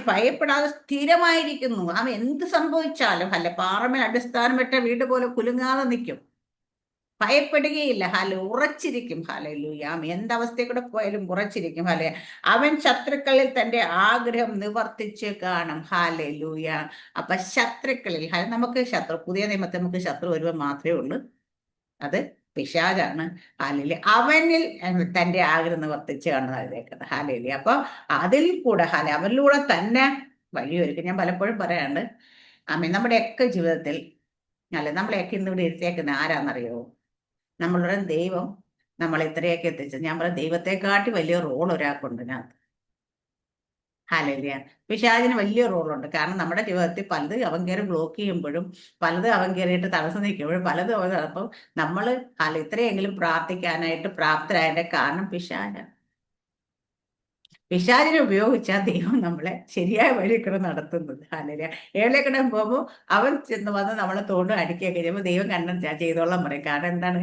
ഭയപ്പെടാതെ സ്ഥിരമായിരിക്കുന്നു. എന്ത് സംഭവിച്ചാലും പാറമേൽ അടിസ്ഥാനമിട്ട വീട് പോലെ കുലുങ്ങാതെ നിൽക്കും. ഭയപ്പെടുകയില്ല. ഉറച്ചിരിക്കും. ഹല്ലേലൂയ. എന്തവസ്ഥയിൽ കൂടെ പോയാലും ഉറച്ചിരിക്കും. അവൻ ശത്രുക്കളിൽ തന്റെ ആഗ്രഹം നിവർത്തിച്ച് കാണും. ഹല്ലേലൂയ. അപ്പൊ ശത്രുക്കളിൽ നമുക്ക് പുതിയ നിയമത്തിൽ നമുക്ക് ശത്രു ഒരുവൻ മാത്രമേ ഉള്ളൂ, അത് പിശാചാണ്. അവനിൽ തന്റെ ആഗ്രഹം നിവർത്തിച്ച് കാണുന്ന എഴുതേക്കുന്നത്. അപ്പൊ അതിൽ കൂടെ അവനിലൂടെ തന്നെ വഴിയൊരുക്കും. ഞാൻ പലപ്പോഴും പറയാണ്ട് നമ്മുടെയൊക്കെ ജീവിതത്തിൽ നമ്മളെയൊക്കെ ഇന്നിവിടെ ഇരുത്തിയേക്കുന്ന ആരാന്നറിയോ? നമ്മളുടെ ദൈവം നമ്മളെ ഇത്രയൊക്കെ എത്തിച്ചത്. ഞാൻ പറയാം, ദൈവത്തെക്കാട്ടി വലിയ റോൾ ഒരാൾക്കുണ്ട് ഇതിനകത്ത്. പിശാചിന് വലിയ റോളുണ്ട്. കാരണം നമ്മുടെ ജീവിതത്തിൽ പലത് അവൻ കയറി ബ്ലോക്ക് ചെയ്യുമ്പോഴും, പലത് അവൻ കയറിയിട്ട് തടസ്സം നിൽക്കുമ്പോഴും, പലതും അവൻ അപ്പം നമ്മൾ ഇത്രയെങ്കിലും പ്രാർത്ഥിക്കാനായിട്ട് പ്രാപ്തരായതിന്റെ കാരണം പിശാചാണ്. പിശാചിനെ ഉപയോഗിച്ചാൽ ദൈവം നമ്മളെ ശരിയായ വഴി കൂടെ നടത്തുന്നത്. ഏഴേക്കിടെ പോകുമ്പോൾ അവൻ ചെന്ന് വന്ന് നമ്മളെ തോണ്ടും അടിക്കുകയൊക്കെ ചെയ്യുമ്പോൾ ദൈവം കണ്ണൻ ചെയ്തോളാൻ പറയും. കാരണം എന്താണ്?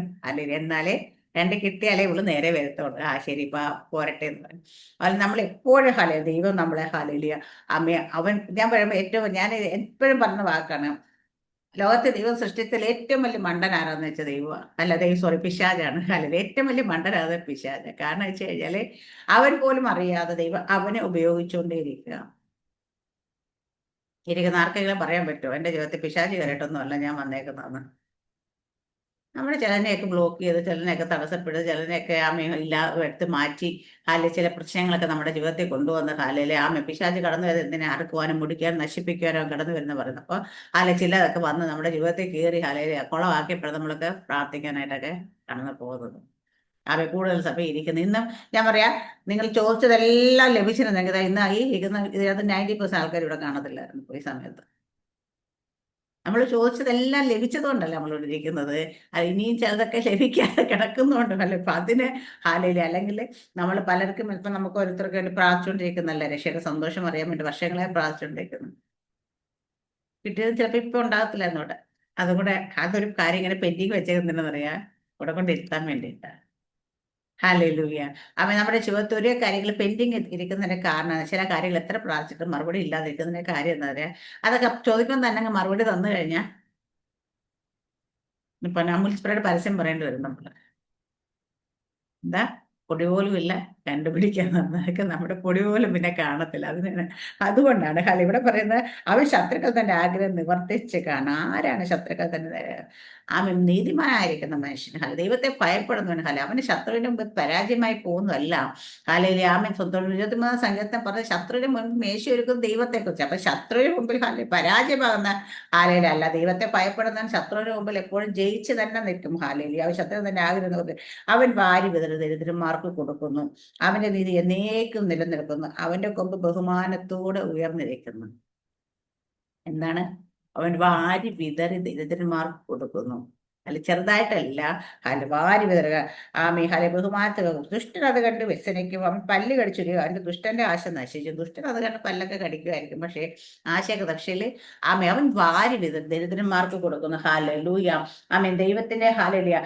എന്നാലേ രണ്ട് കിട്ടിയാലേ ഇവള് നേരെ വരത്തുള്ളൂ. ശരി, ഇപ്പൊ പോരട്ടെ എന്ന് പറയും. അതിൽ നമ്മൾ എപ്പോഴും ദൈവം നമ്മളെ അവൻ ഞാൻ പറയുമ്പോൾ ഞാൻ എപ്പോഴും പറഞ്ഞ വാക്കാണ്, ലോകത്തെ ദൈവം സൃഷ്ടിച്ചതിൽ ഏറ്റവും വലിയ മണ്ടൻ ആരാന്ന് വെച്ചാൽ ദൈവമാണ്. സോറി, പിശാചാണ്. ഏറ്റവും വലിയ മണ്ടനാണ് പിശാച്. കാരണം വെച്ച് കഴിഞ്ഞാല് അവൻ പോലും അറിയാതെ ദൈവം അവനെ ഉപയോഗിച്ചുകൊണ്ടേയിരിക്കുക. ആർക്കെങ്കിലും പറയാൻ പറ്റുമോ എന്റെ ജീവിതത്തിൽ പിശാച് കയറിയിട്ടൊന്നും അല്ല ഞാൻ വന്നേക്കുന്നതെന്ന്? നമ്മുടെ ചിലനെയൊക്കെ ബ്ലോക്ക് ചെയ്ത്, ചിലനെയൊക്കെ തടസ്സപ്പെടുത്ത്, ചിലനെയൊക്കെ എടുത്ത് മാറ്റി ചില പ്രശ്നങ്ങളൊക്കെ നമ്മുടെ ജീവിതത്തിൽ കൊണ്ടുവന്ന് പിശാച് കടന്നു വരുന്നത് എന്തിനെ? അറുക്കുവാനും മുടിക്കാനും നശിപ്പിക്കുവാനോ കടന്നു വരുന്ന പറയുന്നത്. അപ്പോൾ ചിലതൊക്കെ വന്ന് നമ്മുടെ ജീവിതത്തിൽ കയറി കുളമാക്കിയപ്പോഴും നമ്മളൊക്കെ പ്രാർത്ഥിക്കാനായിട്ടൊക്കെ കടന്നു പോകുന്നത്. കൂടുതൽ സഭ ഇരിക്കുന്നു. ഇന്നും ഞാൻ പറയാം, നിങ്ങൾ ചോദിച്ചതെല്ലാം ലഭിച്ചിരുന്നെങ്കിൽ ഇന്ന് ഇതിനകത്ത് 90% ആൾക്കാർ ഇവിടെ കാണത്തില്ലായിരുന്നു ഈ സമയത്ത്. നമ്മൾ ചോദിച്ചതെല്ലാം ലഭിച്ചതുകൊണ്ടല്ല നമ്മളിവിടെ ഇരിക്കുന്നത്. ഇനിയും ചിലതൊക്കെ ലഭിക്കാതെ കിടക്കുന്നുണ്ടല്ലോ. ഇപ്പൊ അതിന് അല്ലെങ്കിൽ നമ്മൾ പലർക്കും ഇപ്പൊ നമുക്ക് ഓരോരുത്തർക്ക് വേണ്ടി പ്രാർത്ഥിച്ചുകൊണ്ടിരിക്കുന്നല്ല, രക്ഷയുടെ സന്തോഷം അറിയാൻ വേണ്ടി വർഷങ്ങളെ പ്രാർത്ഥിച്ചുകൊണ്ടിരിക്കുന്നു. കിട്ടിയത് ചിലപ്പോൾ ഇപ്പൊ ഉണ്ടാകത്തില്ല എന്നോടെ. അതും കൂടെ അതൊരു കാര്യം ഇങ്ങനെ പെൻഡിങ് വെച്ചേക്കുന്നുണ്ടെന്നറിയാം, ഇവിടെ കൊണ്ട് ഇരുത്താൻ വേണ്ടിയിട്ടാണ്. ഹല്ലേലൂയ. നമ്മുടെ ജീവിതത്തിൽ ഒരു കാര്യങ്ങൾ പെൻഡിങ് ഇരിക്കുന്നതിന്റെ കാരണം, ചില കാര്യങ്ങൾ എത്ര പ്രാർത്ഥിച്ചിട്ടും മറുപടി ഇല്ലാതിരിക്കുന്നതിന്റെ കാര്യം എന്താ പറയാ, അതൊക്കെ ചോദിക്കുമ്പോൾ തന്നെ മറുപടി തന്നു കഴിഞ്ഞാൽ ഇപ്പൊ അമുൽ പരസ്യം പറയേണ്ടി വരും നമ്മള്. എന്താ? പൊടി പോലും ഇല്ല കണ്ടുപിടിക്കാൻ നന്നായിരിക്കും, നമ്മുടെ പൊടി പോലും പിന്നെ കാണത്തില്ല. അതുകൊണ്ടാണ് ഇവിടെ പറയുന്നത്, അവൻ ശത്രുക്കൾ തന്റെ ആഗ്രഹം നിവർത്തിച്ച് കാണാം. ആരാണ് ശത്രുക്കൾ തന്നെ? അവൻ നീതിമാനായിരിക്കുന്ന മനുഷ്യൻ, ദൈവത്തെ ഭയപ്പെടുന്നവൻ, അവന് ശത്രുവിന്റെ മുമ്പ് പരാജയമായി പോകുന്നതല്ല. ആമൻ സ്വന്തം 23 സംഘത്തെ പറഞ്ഞ ശത്രുവിന് മുൻപ് മേശ ഒരുക്കും ദൈവത്തെ കുറിച്ച്. അപ്പൊ ശത്രുവിന് മുമ്പിൽ പരാജയമാകുന്ന അല്ല, ദൈവത്തെ ഭയപ്പെടുന്നവൻ ശത്രുവിന് മുമ്പിൽ എപ്പോഴും ജയിച്ച് തന്നെ നിൽക്കും. അവൻ ശത്രു തന്നെ ആഗ്രഹം, അവൻ വാരി വിതറി ദരിദ്രന്മാർക്ക് കൊടുക്കുന്നു, അവന്റെ നീതി എന്നേക്കും നിലനിൽക്കുന്നു, അവന്റെ കൊമ്പ് ബഹുമാനത്തോടെ ഉയർന്നിരിക്കുന്നു. എന്താണ്? അവൻ വാരി വിതറി ദരിദ്രന്മാർക്ക് കൊടുക്കുന്നു. ചെറുതായിട്ടല്ല, വാരി വിതറുക. ബഹുമാനത്തെ ദുഷ്ടൻ അത് കണ്ട് വ്യസനിക്കും, അവൻ പല്ല് കടിച്ചിരിക്കും, അവന്റെ ദുഷ്ടന്റെ ആശ നശിച്ചു. ദുഷ്ടൻ അത് കണ്ട് പല്ലൊക്കെ കടിക്കുമായിരിക്കും, പക്ഷേ ആശയൊക്കെ പക്ഷേല് അവൻ വാരി ദരിദ്രന്മാർക്ക് കൊടുക്കുന്നു. ഹല്ലേലൂയ. ദൈവത്തിന്റെ ഹല്ലേലൂയ.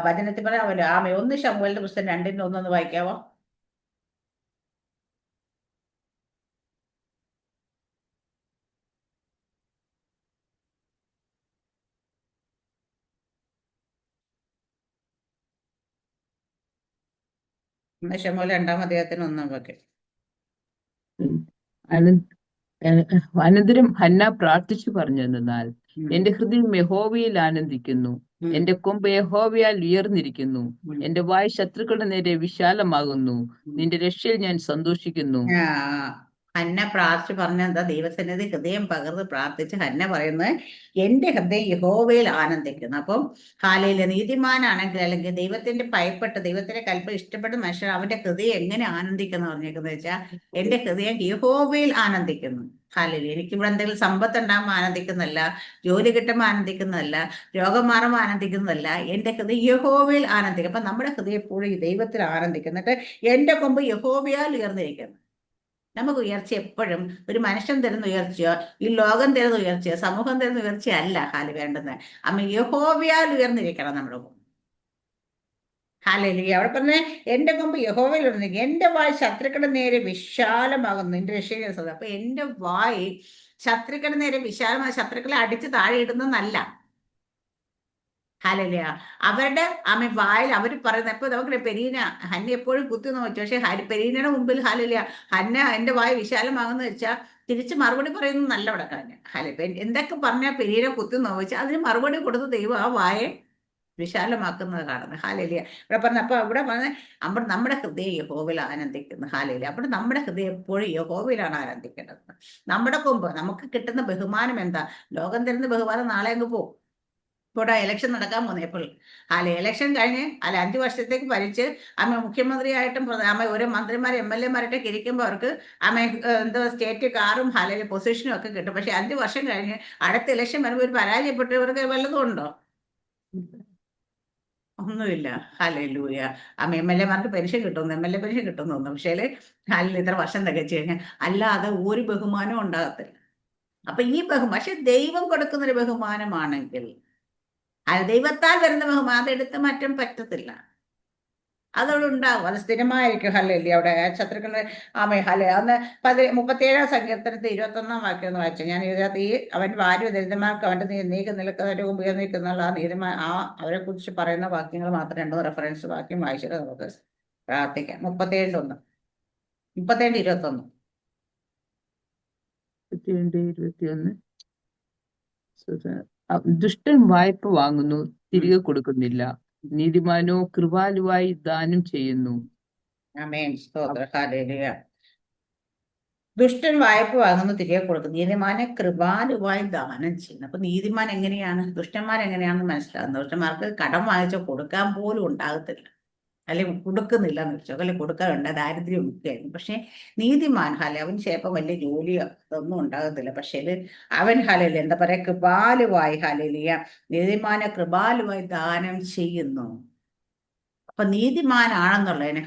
വചനത്തിൽ പറയാമല്ലോ. 1 ശമൂവേലിന്റെ പുസ്തകം 2:1 വായിക്കാവോ? ശമൂവേൽ 2-ാം അധ്യായത്തിന് 1 വാക്യം. അനന്തരം ഹന്ന പ്രാർത്ഥിച്ചു പറഞ്ഞു എന്നാൽ, എന്റെ ഹൃദയം യഹോവയിൽ ആനന്ദിക്കുന്നു, എന്റെ കൊമ്പ് യഹോവയാൽ ഉയർന്നിരിക്കുന്നു, എന്റെ വായ് ശത്രുക്കളുടെ നേരെ വിശാലമാകുന്നു, നിന്റെ രക്ഷയിൽ ഞാൻ സന്തോഷിക്കുന്നു. ഹന്ന പ്രാർത്ഥിച്ചു പറഞ്ഞ എന്താ? ദൈവസന്നിധി ഹൃദയം പകർന്ന് പ്രാർത്ഥിച്ച് ഹന്ന പറയുന്നത്, എന്റെ ഹൃദയം യഹോവയിൽ ആനന്ദിക്കുന്നു. അപ്പം നീതിമാനാണെങ്കിൽ, അല്ലെങ്കിൽ ദൈവത്തിന്റെ ഭയപ്പെട്ട് ദൈവത്തിന്റെ കൽപ്പന ഇഷ്ടപ്പെട്ട മനുഷ്യർ, അവന്റെ ഹൃദയം എങ്ങനെ ആനന്ദിക്കുന്നു പറഞ്ഞേക്കുന്നത് വെച്ചാൽ, എന്റെ ഹൃദയം യഹോവയിൽ ആനന്ദിക്കുന്നു. എനിക്കിവിടെ എന്തെങ്കിലും സമ്പത്ത് ഉണ്ടാകുമ്പോൾ ആനന്ദിക്കുന്നതല്ല, ജോലി കിട്ടുമ്പോൾ ആനന്ദിക്കുന്നതല്ല, രോഗം മാറുമ്പോൾ ആനന്ദിക്കുന്നതല്ല, എന്റെ ഹൃദയം യഹോവയിൽ ആനന്ദിക്കും. അപ്പൊ നമ്മുടെ ഹൃദയം എപ്പോഴും ഈ ദൈവത്തിൽ ആനന്ദിക്കുന്നിട്ട് എന്റെ കൊമ്പ് യഹോവയാൽ ഉയർന്നിരിക്കുന്നു. നമുക്ക് ഉയർച്ച എപ്പോഴും ഒരു മനുഷ്യൻ തരുന്ന ഉയർച്ചയോ, ഈ ലോകം തരുന്ന ഉയർച്ചയോ, സമൂഹം തരുന്ന ഉയർച്ചയല്ല വേണ്ടുന്നത്. യഹോവയാൽ ഉയർന്നിരിക്കണം നമ്മുടെ കൊമ്പ്. അവിടെ പറഞ്ഞ എന്റെ കൊമ്പ് യഹോവയിൽ ഉയർന്നിരിക്കും, എന്റെ വായ് ശത്രുക്കളുടെ നേരെ വിശാലമാകുന്നു, എന്റെ രക്ഷ. അപ്പൊ എന്റെ വായ് ശത്രുക്കളുടെ നേരെ വിശാലമായ, ശത്രുക്കളെ അടിച്ച് താഴെ ഇടുന്നതല്ല. ഹല്ലേലൂയ. അവരുടെ വായിൽ അവർ പറയുന്ന ഇപ്പൊ നമുക്ക് പെരീന ഹന്ന എപ്പോഴും കുത്തി നോച്ചു, പക്ഷെ പെരീനയുടെ മുമ്പിൽ ഹല്ലേലൂയ ഹന്ന എന്റെ വായ വിശാലമാകുന്ന വെച്ചാൽ തിരിച്ച് മറുപടി പറയുന്നത് നല്ല ഉടക്കാന്. എന്തൊക്കെ പറഞ്ഞാൽ പെരീനെ കുത്തി നോവിച്ച് അതിന് മറുപടി കൊടുത്ത് ദൈവം ആ വായെ വിശാലമാക്കുന്നത് കാണുന്നത്. ഹല്ലേലൂയ. ഇവിടെ പറഞ്ഞ അപ്പൊ ഇവിടെ പറഞ്ഞ നമ്മുടെ ഹൃദയം യഹോവയിൽ ആനന്ദിക്കുന്നു. ഹല്ലേലൂയ. അപ്പോൾ നമ്മുടെ ഹൃദയം എപ്പോഴും യഹോവയിലാണ് ആനന്ദിക്കേണ്ടത്. നമ്മുടെ കൊമ്പ് നമുക്ക് കിട്ടുന്ന ബഹുമാനം എന്താ? ലോകം തരുന്ന ബഹുമാനം നാളെ അങ്ങ് പോകും. ഇവിടെ ഇലക്ഷൻ നടക്കാൻ പോകുന്നത് ഇപ്പോൾ. ഇലക്ഷൻ കഴിഞ്ഞ് 5 വർഷത്തേക്ക് ഭരിച്ച് മുഖ്യമന്ത്രിയായിട്ടും ഓരോ മന്ത്രിമാർ MLA-മാരായിട്ടൊക്കെ ഇരിക്കുമ്പോൾ അവർക്ക് എന്തോ സ്റ്റേറ്റ് കാറും പൊസിഷനും ഒക്കെ കിട്ടും. പക്ഷെ 5 വർഷം കഴിഞ്ഞ് അടുത്ത ഇലക്ഷൻ വരുമ്പോൾ ഒരു പരാജയപ്പെട്ടവർക്ക് വല്ലതും ഉണ്ടോ? ഒന്നുമില്ല. ഹല്ലേലൂയ. MLA-മാർക്ക് പെൻഷൻ കിട്ടുന്നു, MLA പെൻഷൻ കിട്ടുന്നു തോന്നുന്നു. പക്ഷേ ഇത്ര വർഷം തികച്ചു കഴിഞ്ഞാൽ അല്ലാതെ ഒരു ബഹുമാനവും ഉണ്ടാകത്തില്ല. അപ്പൊ ഈ പക്ഷെ ദൈവം കൊടുക്കുന്നൊരു ബഹുമാനമാണെങ്കിൽ അത് ദൈവത്താൽ വരുന്ന ബഹുമാനം അതെടുത്ത് മാറ്റാൻ പറ്റത്തില്ല. അതവിടെ ഉണ്ടാവും, അത് സ്ഥിരമായിരിക്കും. ഹല്ലേലൂയ. അവിടെ ശത്രുക്കളുടെ അന്ന് 37-ാം സങ്കീർത്തനത്തിൽ 21-ാം വാക്യം എന്ന് വായിച്ചു. ഞാൻ ഇതിനകത്ത് അവൻ ഭാര്യ ദരിദ്രന്മാർക്ക് അവന്റെ നീക്കി നിൽക്കുന്നവരുടെ മുമ്പ് നിൽക്കുന്ന അവരെ കുറിച്ച് പറയുന്ന വാക്യങ്ങൾ മാത്രം 2 റെഫറൻസ് വാക്യം വായിച്ചിട്ട് നമുക്ക് പ്രാർത്ഥിക്കാം. 37-1 37-21. 21. ദുഷ്ടൻ വായ്പ വാങ്ങുന്നു, തിരികെ കൊടുക്കുന്നില്ല. നീതിമാനോ കൃപാലുവായി ദാനം ചെയ്യുന്നു. ആമേൻ. സ്തോത്രം. ഹല്ലേലൂയ. ദുഷ്ടൻ വായ്പ വാങ്ങുന്നു, തിരികെ കൊടുക്കും. നീതിമാനെ കൃപാലുവായി ദാനം ചെയ്യുന്നു. അപ്പൊ നീതിമാൻ എങ്ങനെയാണ്, ദുഷ്ടന്മാരെങ്ങനെയാണെന്ന് മനസ്സിലാകുന്നത്. ദുഷ്ടന്മാർക്ക് കടം വാങ്ങിച്ച കൊടുക്കാൻ പോലും ഉണ്ടാകത്തില്ല, അല്ലെങ്കിൽ കൊടുക്കുന്നില്ല എന്ന് വെച്ചോ, അല്ലെങ്കിൽ കൊടുക്കാറുണ്ട്, ദാരിദ്ര്യം ഒക്കെയായിരുന്നു. പക്ഷെ നീതിമാൻ അവൻ ചിലപ്പോൾ വലിയ ജോലിയോ അതൊന്നും ഉണ്ടാകത്തില്ല. പക്ഷേ അവൻ എന്താ പറയാ, കൃപാലുവായി നീതിമാനെ കൃപാലുവായി ദാനം ചെയ്യുന്നു. അപ്പൊ നീതിമാനാണെന്നുള്ളതിന്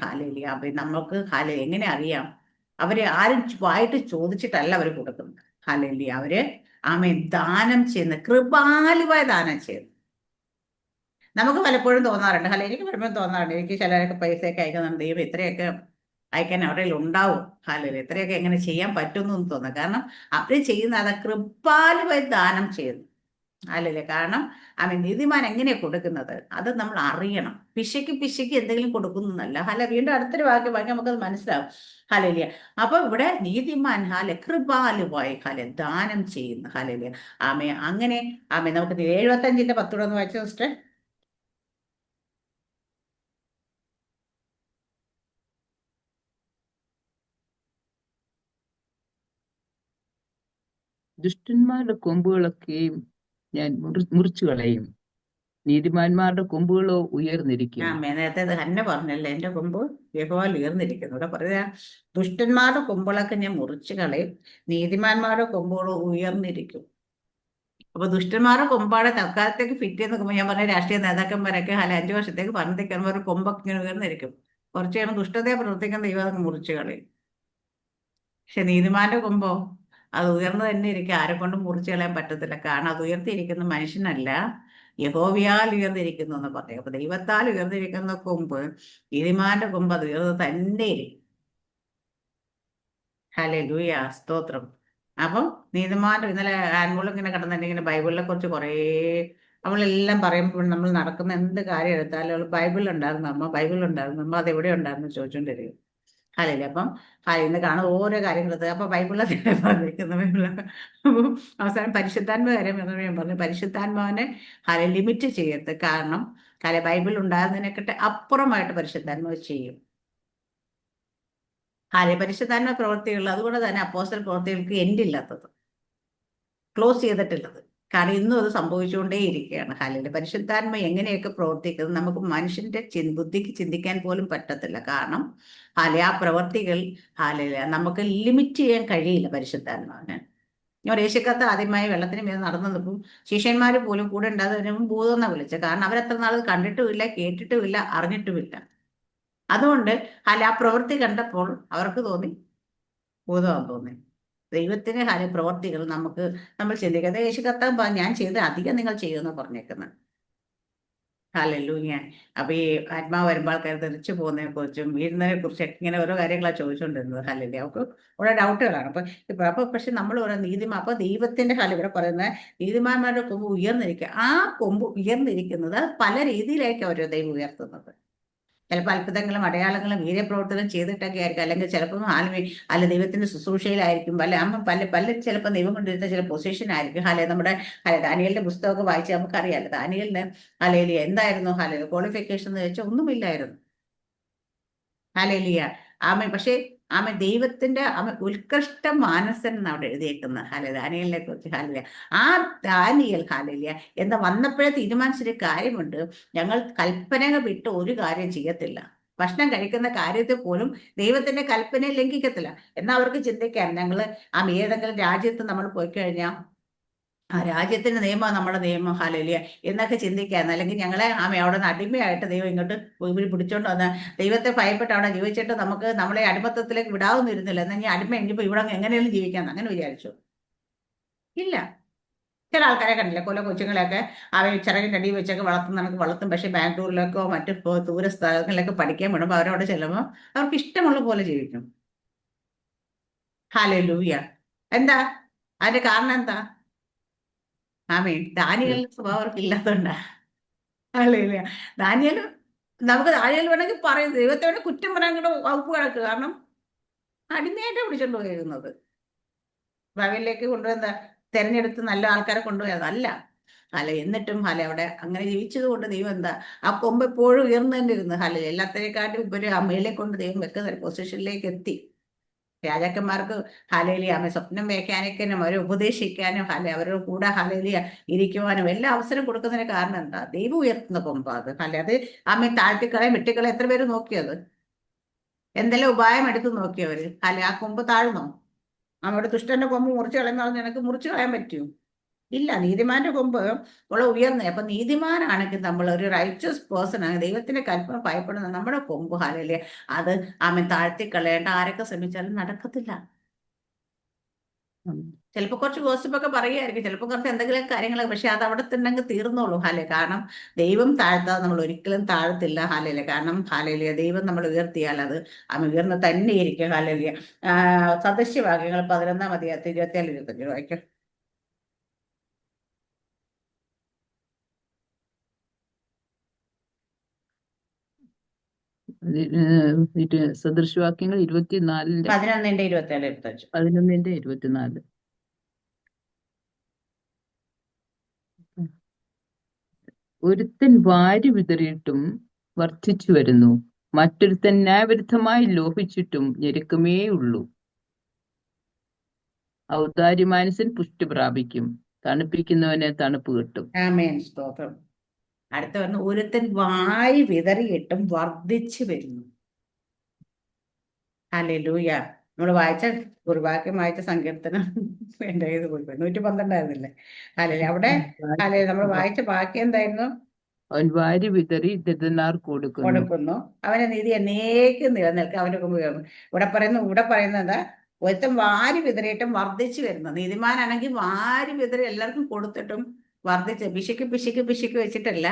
അപ്പൊ നമുക്ക് എങ്ങനെ അറിയാം? അവര് ആരും വായിട്ട് ചോദിച്ചിട്ടല്ല അവർ കൊടുക്കുന്നത്. അവര് ദാനം ചെയ്യുന്ന, കൃപാലുവായി ദാനം ചെയ്യുന്നു. നമുക്ക് പലപ്പോഴും തോന്നാറുണ്ട്, എനിക്ക് പലപ്പോഴും തോന്നാറുണ്ട്, എനിക്ക് ചിലരൊക്കെ പൈസയൊക്കെ അയക്കുന്നുണ്ട്, ദൈവം ഇത്രയൊക്കെ അയക്കാൻ അവരിൽ ഉണ്ടാവും, ഇത്രയൊക്കെ എങ്ങനെ ചെയ്യാൻ പറ്റുമെന്നൊന്നും തോന്നുന്നു. കാരണം അവർ ചെയ്യുന്ന അത് കൃപാലുവായി ദാനം ചെയ്യുന്നു. കാരണം നീതിമാൻ എങ്ങനെയാ കൊടുക്കുന്നത് അത് നമ്മൾ അറിയണം. പിശയ്ക്ക് എന്തെങ്കിലും കൊടുക്കുന്നല്ല. വീണ്ടും അടുത്തൊരു വാക്യം നമുക്കത് മനസ്സിലാവും. അപ്പൊ ഇവിടെ നീതിമാൻ കൃപാലുവായി ദാനം ചെയ്യുന്നു. അങ്ങനെ നമുക്ക് 75-ന്റെ 10 ഒന്ന് വായിച്ചു സിസ്റ്റർ. ദുഷ്ടന്മാരുടെ കൊമ്പുകളൊക്കെയും ഞാൻ മുറിച്ചു കളയും, നീതിമാന്മാരുടെ കൊമ്പുകളോ ഉയർന്നിരിക്കും. നേരത്തെ ഹന്ന പറഞ്ഞല്ലേ, എന്റെ കൊമ്പ് യഹോവയിൽ ഉയർന്നിരിക്കുന്നു. ഇവിടെ പറയാ ദുഷ്ടന്മാരുടെ കൊമ്പുകളൊക്കെ ഞാൻ മുറിച്ചു കളയും, നീതിമാന്മാരുടെ കൊമ്പുകളോ ഉയർന്നിരിക്കും. അപ്പൊ ദുഷ്ടന്മാരുടെ കൊമ്പാടെ തൽക്കാലത്തേക്ക് ഫിറ്റ് ചെയ്ത് നോക്കുമ്പോൾ ഞാൻ പറഞ്ഞ രാഷ്ട്രീയ നേതാക്കന്മാരൊക്കെ 5 വർഷത്തേക്ക് പറഞ്ഞിരിക്കുമ്പോൾ ഒരു കൊമ്പൊക്കെ ഇങ്ങനെ ഉയർന്നിരിക്കും. കുറച്ച് കഴിയുമ്പോൾ ദുഷ്ടതയെ പ്രവർത്തിക്കുന്ന ദൈവം അത് മുറിച്ചു കളയും. പക്ഷെ നീതിമാന്റെ കൊമ്പോ അത് ഉയർന്നു തന്നെ ഇരിക്കും, ആരെ കൊണ്ടും മുറിച്ചു കളയാൻ പറ്റത്തില്ല. കാരണം അത് ഉയർത്തിയിരിക്കുന്ന മനുഷ്യനല്ല, യഹോവയാൽ ഉയർന്നിരിക്കുന്നു എന്ന് പറയും. അപ്പൊ ദൈവത്താൽ ഉയർന്നിരിക്കുന്ന കൊമ്പ്, നീതിമാന്റെ കൊമ്പ് അത് ഉയർന്നു തന്നെ ഇരിക്കും. ഹല്ലേലൂയ. സ്തോത്രം. അപ്പം നീതിമാന്റെ ഇന്നലെ ആൻമോൾ ഇങ്ങനെ കിടന്നിട്ട് ബൈബിളിനെ കുറിച്ച് കുറേ അവളെല്ലാം പറയുമ്പോൾ നമ്മൾ നടക്കുന്ന എന്ത് കാര്യം എടുത്താലും അവൾ ബൈബിളിലുണ്ടായിരുന്നു അമ്മ അതെവിടെ ഉണ്ടായിരുന്നു ചോദിച്ചുകൊണ്ടിരിക്കും. അപ്പം ഇന്ന് കാണുന്ന ഓരോ കാര്യങ്ങൾ അപ്പൊ ബൈബിളിലെ പറഞ്ഞിരിക്കുന്ന അപ്പം അവസാനം പരിശുദ്ധാത്മ കാര്യം എന്ന് ഞാൻ പറഞ്ഞു, പരിശുദ്ധാത്മാവിനെ ലിമിറ്റ് ചെയ്യരുത്. കാരണം ബൈബിൾ ഉണ്ടാകുന്നതിനെക്കാട്ട് അപ്പുറമായിട്ട് പരിശുദ്ധാത്മാവ് ചെയ്യും. പരിശുദ്ധാത്മ പ്രവൃത്തികൾ, അതുകൊണ്ട് തന്നെ അപ്പോസ്തല പ്രവൃത്തികൾക്ക് എൻഡില്ലാത്തത്, ക്ലോസ് ചെയ്തിട്ടുള്ളത്. കാരണം ഇന്നും അത് സംഭവിച്ചുകൊണ്ടേ ഇരിക്കുകയാണ്. പരിശുദ്ധാത്മ എങ്ങനെയൊക്കെ പ്രവർത്തിക്കുന്നത് നമുക്ക് മനുഷ്യന്റെ ബുദ്ധിക്ക് ചിന്തിക്കാൻ പോലും പറ്റത്തില്ല. കാരണം ആ പ്രവർത്തികൾ നമുക്ക് ലിമിറ്റ് ചെയ്യാൻ കഴിയില്ല പരിശുദ്ധാത്മാവിന്. ഞാൻ യേശുക്കത്ത് ആദ്യമായി വെള്ളത്തിന് മീതെ നടന്നപ്പോൾ ശിഷ്യന്മാർ പോലും കൂടെ ഉണ്ടാകുന്നതിന് ഭൂതം എന്നാ വിളിച്ചത്. കാരണം അവരത്ര നാൾ കണ്ടിട്ടുമില്ല, കേട്ടിട്ടുമില്ല, അറിഞ്ഞിട്ടുമില്ല. അതുകൊണ്ട് ആ പ്രവൃത്തി കണ്ടപ്പോൾ അവർക്ക് തോന്നി ഭൂതമാണെന്ന് തോന്നി. ദൈവത്തിന് പ്രവർത്തികൾ നമ്മൾ ചിന്തിക്കാതെ യേശു കർത്താവ് ഞാൻ ചെയ്ത് അധികം നിങ്ങൾ ചെയ്യുമെന്ന് പറഞ്ഞേക്കുന്നത്. ഹല്ലേലൂയ. അപ്പൊ ഈ ആത്മാവ് വരുമ്പോൾ ആൾക്കാർ തെറിച്ചു പോകുന്നതിനെ കുറിച്ചും വീഴുന്നതിനെ കുറിച്ചൊക്കെ ഇങ്ങനെ ഓരോ കാര്യങ്ങളാണ് ചോദിച്ചുകൊണ്ടിരുന്നത്. ഹല്ലേലൂയ. അവർക്ക് ഓരോ ഡൗട്ടുകളാണ്. അപ്പൊ പക്ഷെ നമ്മൾ ഓരോ അപ്പൊ ദൈവത്തിന്റെ ഇവിടെ പറയുന്ന നീതിമാന്മാരുടെ കൊമ്പ് ഉയർന്നിരിക്കുക. ആ കൊമ്പ് ഉയർന്നിരിക്കുന്നത് പല രീതിയിലായിരിക്കും അവർ ദൈവം ഉയർത്തുന്നത്. ചിലപ്പോൾ അത്ഭുതങ്ങളും അടയാളങ്ങളും വീര്യപ്രവർത്തനം ചെയ്തിട്ടൊക്കെ ആയിരിക്കും, അല്ലെങ്കിൽ ചിലപ്പോൾ അല്ല ദൈവത്തിന്റെ ശുശ്രൂഷയിലായിരിക്കും, പല ചിലപ്പോൾ ദൈവം കൊണ്ടിരുന്ന ചില പൊസിഷൻ ആയിരിക്കും. നമ്മുടെ ദാനിയേലിന്റെ പുസ്തകമൊക്കെ വായിച്ച് നമുക്കറിയാലോ, ദാനിയേലിന് എന്തായിരുന്നു ക്വാളിഫിക്കേഷൻ എന്ന് വെച്ചാൽ ഒന്നുമില്ലായിരുന്നു. പക്ഷേ ദൈവത്തിന്റെ ഉത്കൃഷ്ട മാനസൻ എന്നാണ് അവിടെ എഴുതിയേക്കുന്നത്. ദാനിയേലിനെ കുറിച്ച് ആ ദാനിയേൽ എന്താ വന്നപ്പോഴേ തീരുമാനിച്ചൊരു കാര്യമുണ്ട്. ഞങ്ങൾ കൽപ്പനകൾ വിട്ട് ഒരു കാര്യം ചെയ്യത്തില്ല. ഭക്ഷണം കഴിക്കുന്ന കാര്യത്തിൽ പോലും ദൈവത്തിന്റെ കൽപ്പനയെ ലംഘിക്കത്തില്ല. എന്നാൽ അവർക്ക് ചിന്തിക്കാൻ ഞങ്ങൾ ഏതെങ്കിലും രാജ്യത്ത് നമ്മൾ പോയി കഴിഞ്ഞാൽ ആ രാജ്യത്തിന്റെ നിയമമാണ് നമ്മുടെ നിയമം, ഹല്ലേലൂയ എന്നൊക്കെ ചിന്തിക്കാൻ, അല്ലെങ്കിൽ ഞങ്ങളെ അവിടെ നിന്ന് അടിമയായിട്ട് ദൈവം ഇങ്ങോട്ട് ഇവർ പിടിച്ചോണ്ട് വന്ന ദൈവത്തെ ഭയപ്പെട്ട് അവിടെ ജീവിച്ചിട്ട് നമുക്ക് നമ്മളെ അടിമത്തത്തിലേക്ക് വിടാവുന്നിരുന്നില്ല. എന്നാൽ ഈ അടിമ ഇനിയിപ്പോൾ ഇവിടെ എങ്ങനെയും ജീവിക്കാന്ന് അങ്ങനെ വിചാരിച്ചു? ഇല്ല. ചില ആൾക്കാരെ കണ്ടില്ല, കൊച്ചുങ്ങളെയൊക്കെ ചിറകിൻ്റെ അടിയിൽ വെച്ചൊക്കെ നമുക്ക് വളർത്തും. പക്ഷേ ബാംഗ്ലൂരിലേക്കോ മറ്റു ദൂര സ്ഥലങ്ങളിലൊക്കെ പഠിക്കാൻ വിടുമ്പോൾ അവരവിടെ ചെല്ലുമ്പോൾ അവർക്ക് ഇഷ്ടമുള്ള പോലെ ജീവിക്കും. ഹല്ലേലൂയ. എന്താ അതിന്റെ കാരണം? എന്താ? ദാനിയേലിന്റെ സ്വഭാവം അവർക്ക് ഇല്ലാത്തതുകൊണ്ടാ. ഹല്ലേലൂയ. ദാനിയേൽ നമുക്ക് ദാനിയേൽ വേണമെങ്കിൽ പറയും, ദൈവത്തെ വേണമെങ്കിൽ കുറ്റം പറയാൻ കൂടെ വകുപ്പ് കിടക്കുക. കാരണം അടിമയായിട്ടാണ് പിടിച്ചോണ്ട് പോയിരുന്നത്. ബാബിലേക്ക് കൊണ്ടുവന്ന തെരഞ്ഞെടുത്ത് നല്ല ആൾക്കാരെ കൊണ്ടുപോയതല്ല. എന്നിട്ടും അവിടെ അങ്ങനെ ജീവിച്ചത് കൊണ്ട് ദൈവം എന്താ ആ കൊമ്പ് എപ്പോഴും ഉയർന്നു തന്നെ ഇരുന്നു. എല്ലാത്തിനെക്കാട്ടും ഉപരി അമ്മയിലെ കൊണ്ട് ദൈവം വെക്കുന്ന ഒരു പൊസിഷനിലേക്ക് എത്തി. രാജാക്കന്മാർക്ക് സ്വപ്നം വ്യാഖ്യാനിക്കാനും അവരെ ഉപദേശിക്കാനും അവരുടെ കൂടെ ഇരിക്കുവാനും എല്ലാം അവസരം കൊടുക്കുന്നതിന് കാരണം എന്താ? ദൈവം ഉയർത്തുന്ന കൊമ്പ് അത്. അത് താഴ്ത്തിക്കളയും വെട്ടിക്കളയും എത്ര പേര് നോക്കിയത്? എന്തെല്ലാം ഉപായം എടുത്ത് നോക്കിയവര്. ആ കൊമ്പ് താഴ്ന്നോ? നമ്മുടെ ദുഷ്ടന്റെ കൊമ്പ് മുറിച്ചു കളയുന്ന നിനക്ക് മുറിച്ചു കളയാൻ പറ്റുമോ? ഇല്ല. നീതിമാന്റെ കൊമ്പ് ഉയർന്നേ. അപ്പൊ നീതിമാനാണെങ്കിൽ നമ്മൾ ഒരു റൈച്ചസ് പേഴ്സൺ ആണ്, ദൈവത്തിന്റെ കൽപ്പന ഭയപ്പെടുന്ന നമ്മുടെ കൊമ്പ് അത് താഴ്ത്തിക്കളയേണ്ട ആരൊക്കെ ശ്രമിച്ചാലും നടക്കത്തില്ല. ചിലപ്പോൾ കുറച്ച് ഗോസിപ്പൊക്കെ പറയുമായിരിക്കും, ചിലപ്പോൾ കുറച്ച് എന്തെങ്കിലും കാര്യങ്ങൾ, പക്ഷെ അത് അവിടെ തന്നെ തീർന്നോളൂ. കാരണം ദൈവം താഴ്ത്താതെ നമ്മൾ ഒരിക്കലും താഴ്ത്തില്ല. കാരണം ദൈവം നമ്മൾ ഉയർത്തിയാൽ അത് ഉയർന്ന് തന്നെ ഇരിക്കും. സദൃശ്യവാക്യങ്ങൾ 11-ാം അധ്യായത്തിൽ 24-25 വായിക്കും. സദൃശവാക്യങ്ങൾ 24-ന്റെ 11-ന്റെ 24. ഒരുത്തൻ വാരി വിതറിയിട്ടും വർദ്ധിച്ചു വരുന്നു, മറ്റൊരുത്തൻ ന്യായവിരുദ്ധമായി ലോപിച്ചിട്ടും ഞെരുക്കമേ ഉള്ളൂ. ഔദാര്യമനസ്സൻ പുഷ്ടി പ്രാപിക്കും, തണുപ്പിക്കുന്നവനെ തണുപ്പ് കിട്ടും. ആമേൻ. സ്തോത്രം. അടുത്ത പറഞ്ഞു, ഒരുത്തൻ വാരി വിതറിയിട്ടും വർദ്ധിച്ചു വരുന്നു. ഹല്ലേലൂയ. നമ്മൾ വായിച്ച കുർബാക്യം വായിച്ച സങ്കീർത്തനം എന്റെ ഇത് പോയി 112 അവിടെ നമ്മൾ വായിച്ച വാക്യം എന്തായിരുന്നു? അവൻ വാരി വിതറി ദരിദ്രന്മാർ കൊടുക്കുന്നു, അവന്റെ നീതി എന്നേക്കും നിലനിൽക്കുക, അവന്റെ കൊമ്പ് ഉയർന്നു. ഇവിടെ പറയുന്നത് എന്താ? ഒരുത്തൻ വാരി വിതറിയിട്ടും വർദ്ധിച്ചു വരുന്നു. നീതിമാനാണെങ്കിൽ വാരി വിതറി എല്ലാവർക്കും കൊടുത്തിട്ടും വർദ്ധിച്ച് പിശുക്ക് വെച്ചിട്ടല്ല,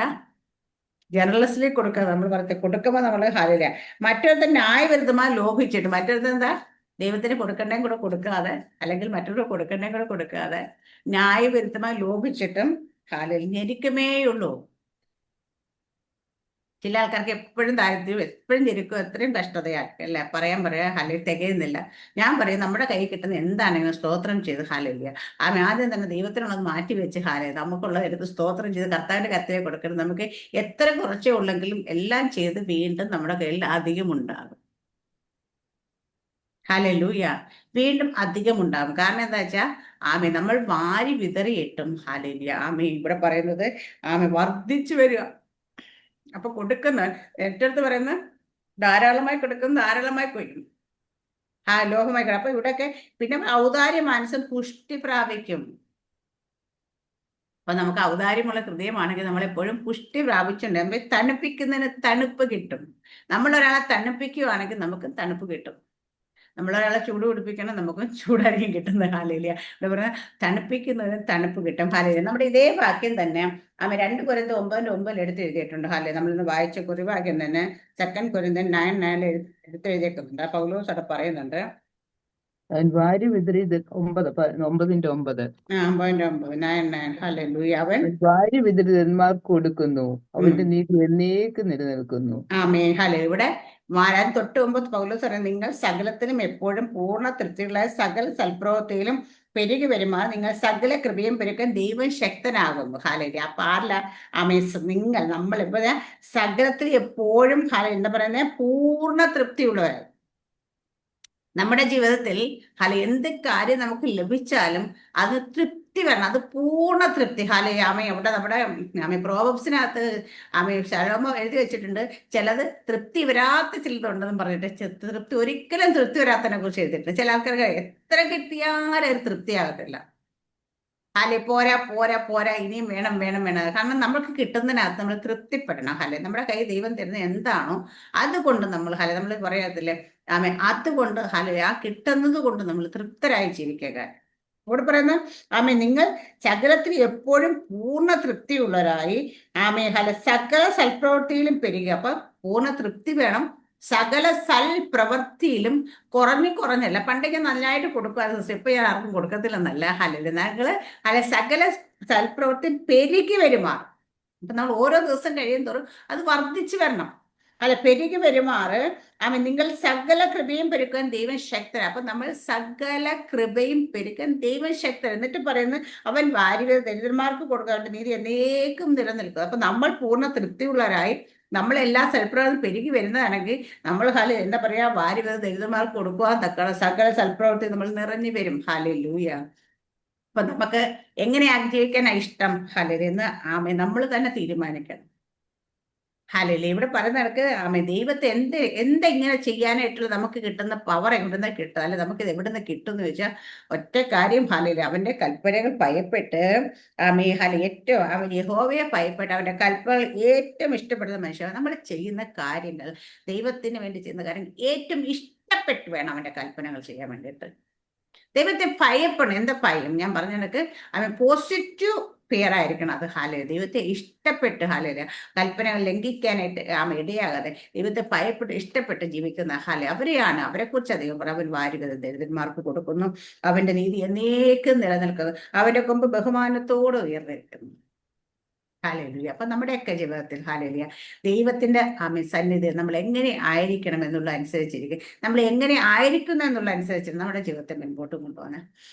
ജനറലസ്ലി കൊടുക്കുക. നമ്മൾ കൊടുക്കുമ്പോൾ നമ്മൾ ഹാലില്ല. മറ്റൊരുത്തൻ ന്യായവിരുദ്ധമായി ലോഭിച്ചിട്ട്, മറ്റൊരുത്തൻ എന്താ? ദൈവത്തിന് കൊടുക്കണ്ടേം കൂടെ കൊടുക്കാതെ, അല്ലെങ്കിൽ മറ്റൊരു കൊടുക്കണ്ടേം കൂടെ കൊടുക്കാതെ ന്യായവിരുദ്ധമായി ലോഭിച്ചിട്ടും ഞെരുക്കമേ ഉള്ളൂ. ചില ആൾക്കാർക്ക് എപ്പോഴും ദാരിദ്ര്യം, എപ്പോഴും ഞെരുക്കും, എത്രയും കഷ്ടതയാ പറയാൻ തികയുന്നില്ല. ഞാൻ പറയും, നമ്മുടെ കയ്യിൽ കിട്ടുന്ന എന്താണെങ്കിലും സ്തോത്രം ചെയ്ത് ഹാലില്ല. ആദ്യം തന്നെ ദൈവത്തിനുള്ളത് മാറ്റി വെച്ച് നമുക്കുള്ള എടുത്ത് സ്തോത്രം ചെയ്ത് കർത്താവിന്റെ കരത്തിലെ കൊടുക്കണം. നമുക്ക് എത്ര കുറച്ചേ ഉള്ളെങ്കിലും എല്ലാം ചെയ്ത് വീണ്ടും നമ്മുടെ കയ്യിൽ അധികം ഉണ്ടാകും. ഹല്ലേലൂയ. വീണ്ടും അധികം ഉണ്ടാകും. കാരണം എന്താ വെച്ചാൽ നമ്മൾ വാരി വിതറിയിട്ടും ഹല്ലേലൂയ ഇവിടെ പറയുന്നത് വർദ്ധിച്ചു വരിക. അപ്പൊ കൊടുക്കുന്ന ഏറ്റെടുത്ത് പറയുന്ന ധാരാളമായി കൊടുക്കുന്ന ധാരാളമായി കൊയ്യും. ലോകമായി. അപ്പൊ ഇവിടെയൊക്കെ പിന്നെ ഔദാര്യ മനസ്സും പുഷ്ടി പ്രാപിക്കും. അപ്പൊ നമുക്ക് ഔദാര്യമുള്ള ഹൃദയമാണെങ്കിൽ നമ്മളെപ്പോഴും പുഷ്ടി പ്രാപിച്ചിട്ടുണ്ടെങ്കിൽ തണുപ്പിക്കുന്നതിന് തണുപ്പ് കിട്ടും. നമ്മൾ ഒരാളെ തണുപ്പിക്കുകയാണെങ്കിൽ നമുക്ക് തണുപ്പ് കിട്ടും. നമ്മളൊരാളെ ചൂട് പിടിപ്പിക്കണം, നമുക്കും ചൂടായിരിക്കും കിട്ടുന്നത്. ഹാലേലിയ. എന്താ പറയുക, തണുപ്പിക്കുന്നതിന് തണുപ്പ് കിട്ടും. ഹാലേലിയ. നമ്മുടെ ഇതേ വാക്യം തന്നെ 2 കൊരിന്ത്യർ 9:9 എടുത്ത് എഴുതിയിട്ടുണ്ട്. ഹാലേലിയ. നമ്മളിന്ന് വായിച്ച കുറിവാക്യം തന്നെ 2 കൊരിന്ത്യർ 9:9 എടുത്ത് എഴുതിയേക്കുന്നുണ്ട്. പൗലോസ് അവിടെ പറയുന്നുണ്ട്. അവൻ വാരി വിതറിയത് 9:9. 9:9 9:9. ഹല്ലേലൂയ. അവൻ അവൻ വാരി വിതറിയന്മാർക്ക് കൊടുക്കുന്നു, അവന്റെ നീതി എന്നേക്ക് നിലനിൽക്കുന്നു. ആമേൻ. ഹല്ലേലൂയ. ഇവിടെ മാരാൻ തൊട്ട് മുമ്പ് പൗലോസ് പറയുന്നത്, നിങ്ങൾ സകലത്തിലും എപ്പോഴും പൂർണ്ണ തൃപ്തികളായ സകല സൽപ്രവൃത്തിയിലും പെരുകി വരുമ്പോൾ നിങ്ങൾ സകല കൃപയും പെരുക്കാൻ ദൈവം ശക്തനാകുന്നു. ഹാലേലൂയ. അപ്പൊ ആരല്ല? നിങ്ങൾ നമ്മളിപ്പോ സകലത്തിൽ എപ്പോഴും എന്താ പറയുന്നത്, പൂർണ്ണ തൃപ്തിയുള്ളവർ. നമ്മുടെ ജീവിതത്തിൽ എന്ത് കാര്യം നമുക്ക് ലഭിച്ചാലും അത് തൃപ്തി വരണം, അത് പൂർണ്ണ തൃപ്തി. ഇവിടെ നമ്മുടെ പ്രോവബ്സിനകത്ത് ശലോമോ എഴുതി വെച്ചിട്ടുണ്ട്, ചിലത് തൃപ്തി വരാത്ത ചിലതുണ്ടെന്ന് പറഞ്ഞിട്ട്, തൃപ്തി ഒരിക്കലും തൃപ്തി വരാത്തതിനെ കുറിച്ച് എഴുതിയിട്ടുണ്ട്. ചില ആൾക്കാർക്ക് എത്ര കിട്ടിയാലും ഒരു തൃപ്തിയാകത്തില്ല. പോരാ പോരാ പോരാ, ഇനിയും വേണം വേണം വേണം. കാരണം നമ്മൾക്ക് കിട്ടുന്നതിനകത്ത് നമ്മൾ തൃപ്തിപ്പെടണം. നമ്മുടെ കൈ ദൈവം തരുന്ന എന്താണോ അതുകൊണ്ട് നമ്മൾ നമ്മൾ പറയത്തില്ലേ, അതുകൊണ്ട് ആ കിട്ടുന്നത് കൊണ്ട് നമ്മൾ തൃപ്തരായി ജീവിക്കുക. ഇവിടെ പറയുന്ന നിങ്ങൾ സകലത്തിൽ എപ്പോഴും പൂർണ്ണ തൃപ്തിയുള്ളവരായി സകല സൽപ്രവൃത്തിയിലും പെരുക. അപ്പൊ പൂർണ്ണ തൃപ്തി വേണം, സകല സൽപ്രവൃത്തിയിലും കുറഞ്ഞല്ല. പണ്ടൊക്കെ നന്നായിട്ട് കൊടുക്കുമായിരുന്നു, ഇപ്പൊ ഞാൻ ആർക്കും കൊടുക്കത്തില്ലെന്നല്ല. ഞങ്ങള് സകല സൽപ്രവൃത്തി പെരുകി വരുമാറ്. അപ്പൊ നമ്മൾ ഓരോ ദിവസം കഴിയും തോറും അത് വർദ്ധിച്ചു വരണം. പെരുകി വരുമാറ് നിങ്ങൾ സകല കൃപയും പെരുക്കാൻ ദൈവം ശക്തനാണ്. അപ്പൊ നമ്മൾ സകല കൃപയും പെരുക്കാൻ ദൈവം ശക്തൻ. എന്നിട്ട് പറയുന്നത്, അവൻ വാരിവ ദരിദ്രന്മാർക്ക് കൊടുക്കാണ്ട് നീതി എന്നേക്കും നിലനിൽക്കുക. അപ്പൊ നമ്മൾ പൂർണ്ണ തൃപ്തിയുള്ളവരായി നമ്മളെല്ലാ സൽപ്രവൃത്തി പെരുകി വരുന്നതാണെങ്കിൽ നമ്മൾ എന്താ പറയാ, വാരിവ ദരിദ്രന്മാർക്ക് കൊടുക്കുവാൻ തക്ക സകല സൽപ്രവൃത്തി നമ്മൾ നിറഞ്ഞു വരും. ഹല്ലേലൂയ. അപ്പൊ നമുക്ക് എങ്ങനെയാണ് ജീവിക്കാനാണ് ഇഷ്ടം? എന്ന് നമ്മൾ തന്നെ തീരുമാനിക്കണം. ഹല്ലേലൂയ. ഇവിടെ പറയുന്നവർക്ക് ദൈവത്തെ എന്തെങ്ങനെ ചെയ്യാനായിട്ടുള്ള നമുക്ക് കിട്ടുന്ന പവർ എവിടുന്ന് കിട്ടും, അല്ലെ നമുക്ക് എവിടുന്ന് കിട്ടും എന്ന് ചോദിച്ചാൽ ഒറ്റ കാര്യം, ഹല്ലേലൂയ, അവന്റെ കൽപ്പനകൾ ഭയപ്പെട്ട് ഏറ്റവും അവൻ യഹോവയെ ഭയപ്പെട്ട് അവന്റെ കൽപ്പനകൾ ഏറ്റവും ഇഷ്ടപ്പെടുന്ന മനുഷ്യൻ. നമ്മൾ ചെയ്യുന്ന കാര്യങ്ങൾ, ദൈവത്തിന് വേണ്ടി ചെയ്യുന്ന കാര്യങ്ങൾ ഏറ്റവും ഇഷ്ടപ്പെട്ട് വേണം അവന്റെ കൽപ്പനകൾ ചെയ്യാൻ വേണ്ടിയിട്ട്. ദൈവത്തെ ഭയപ്പെടണം. എന്താ ഭയം? ഞാൻ പറഞ്ഞ കണക്ക് പോസിറ്റീവ് ഫിയർ ആയിരിക്കണം അത്. ദൈവത്തെ ഇഷ്ടപ്പെട്ട് കൽപ്പനകൾ ലംഘിക്കാനായിട്ട് ഇടയാകാതെ ദൈവത്തെ ഭയപ്പെട്ട് ഇഷ്ടപ്പെട്ട് ജീവിക്കുന്ന അവരെ കുറിച്ച് അധികം പറയും. അവൻ വാരികത ദരിദ്രന്മാർക്ക് കൊടുക്കുന്നു, അവന്റെ നീതി എന്നേക്കും നിലനിൽക്കുന്നു, അവന്റെ കൊമ്പ് ബഹുമാനത്തോടെ ഉയർന്നിരിക്കുന്നു. ഹല്ലേലൂയ. അപ്പൊ നമ്മുടെയൊക്കെ ജീവിതത്തിൽ ദൈവത്തിന്റെ സന്നിധി നമ്മൾ എങ്ങനെ ആയിരിക്കണം എന്നുള്ള അനുസരിച്ചിരിക്കും, നമ്മൾ എങ്ങനെ ആയിരിക്കുന്നു എന്നുള്ള അനുസരിച്ച് നമ്മുടെ ജീവിതത്തെ മുൻപോട്ട് കൊണ്ടുപോകാൻ.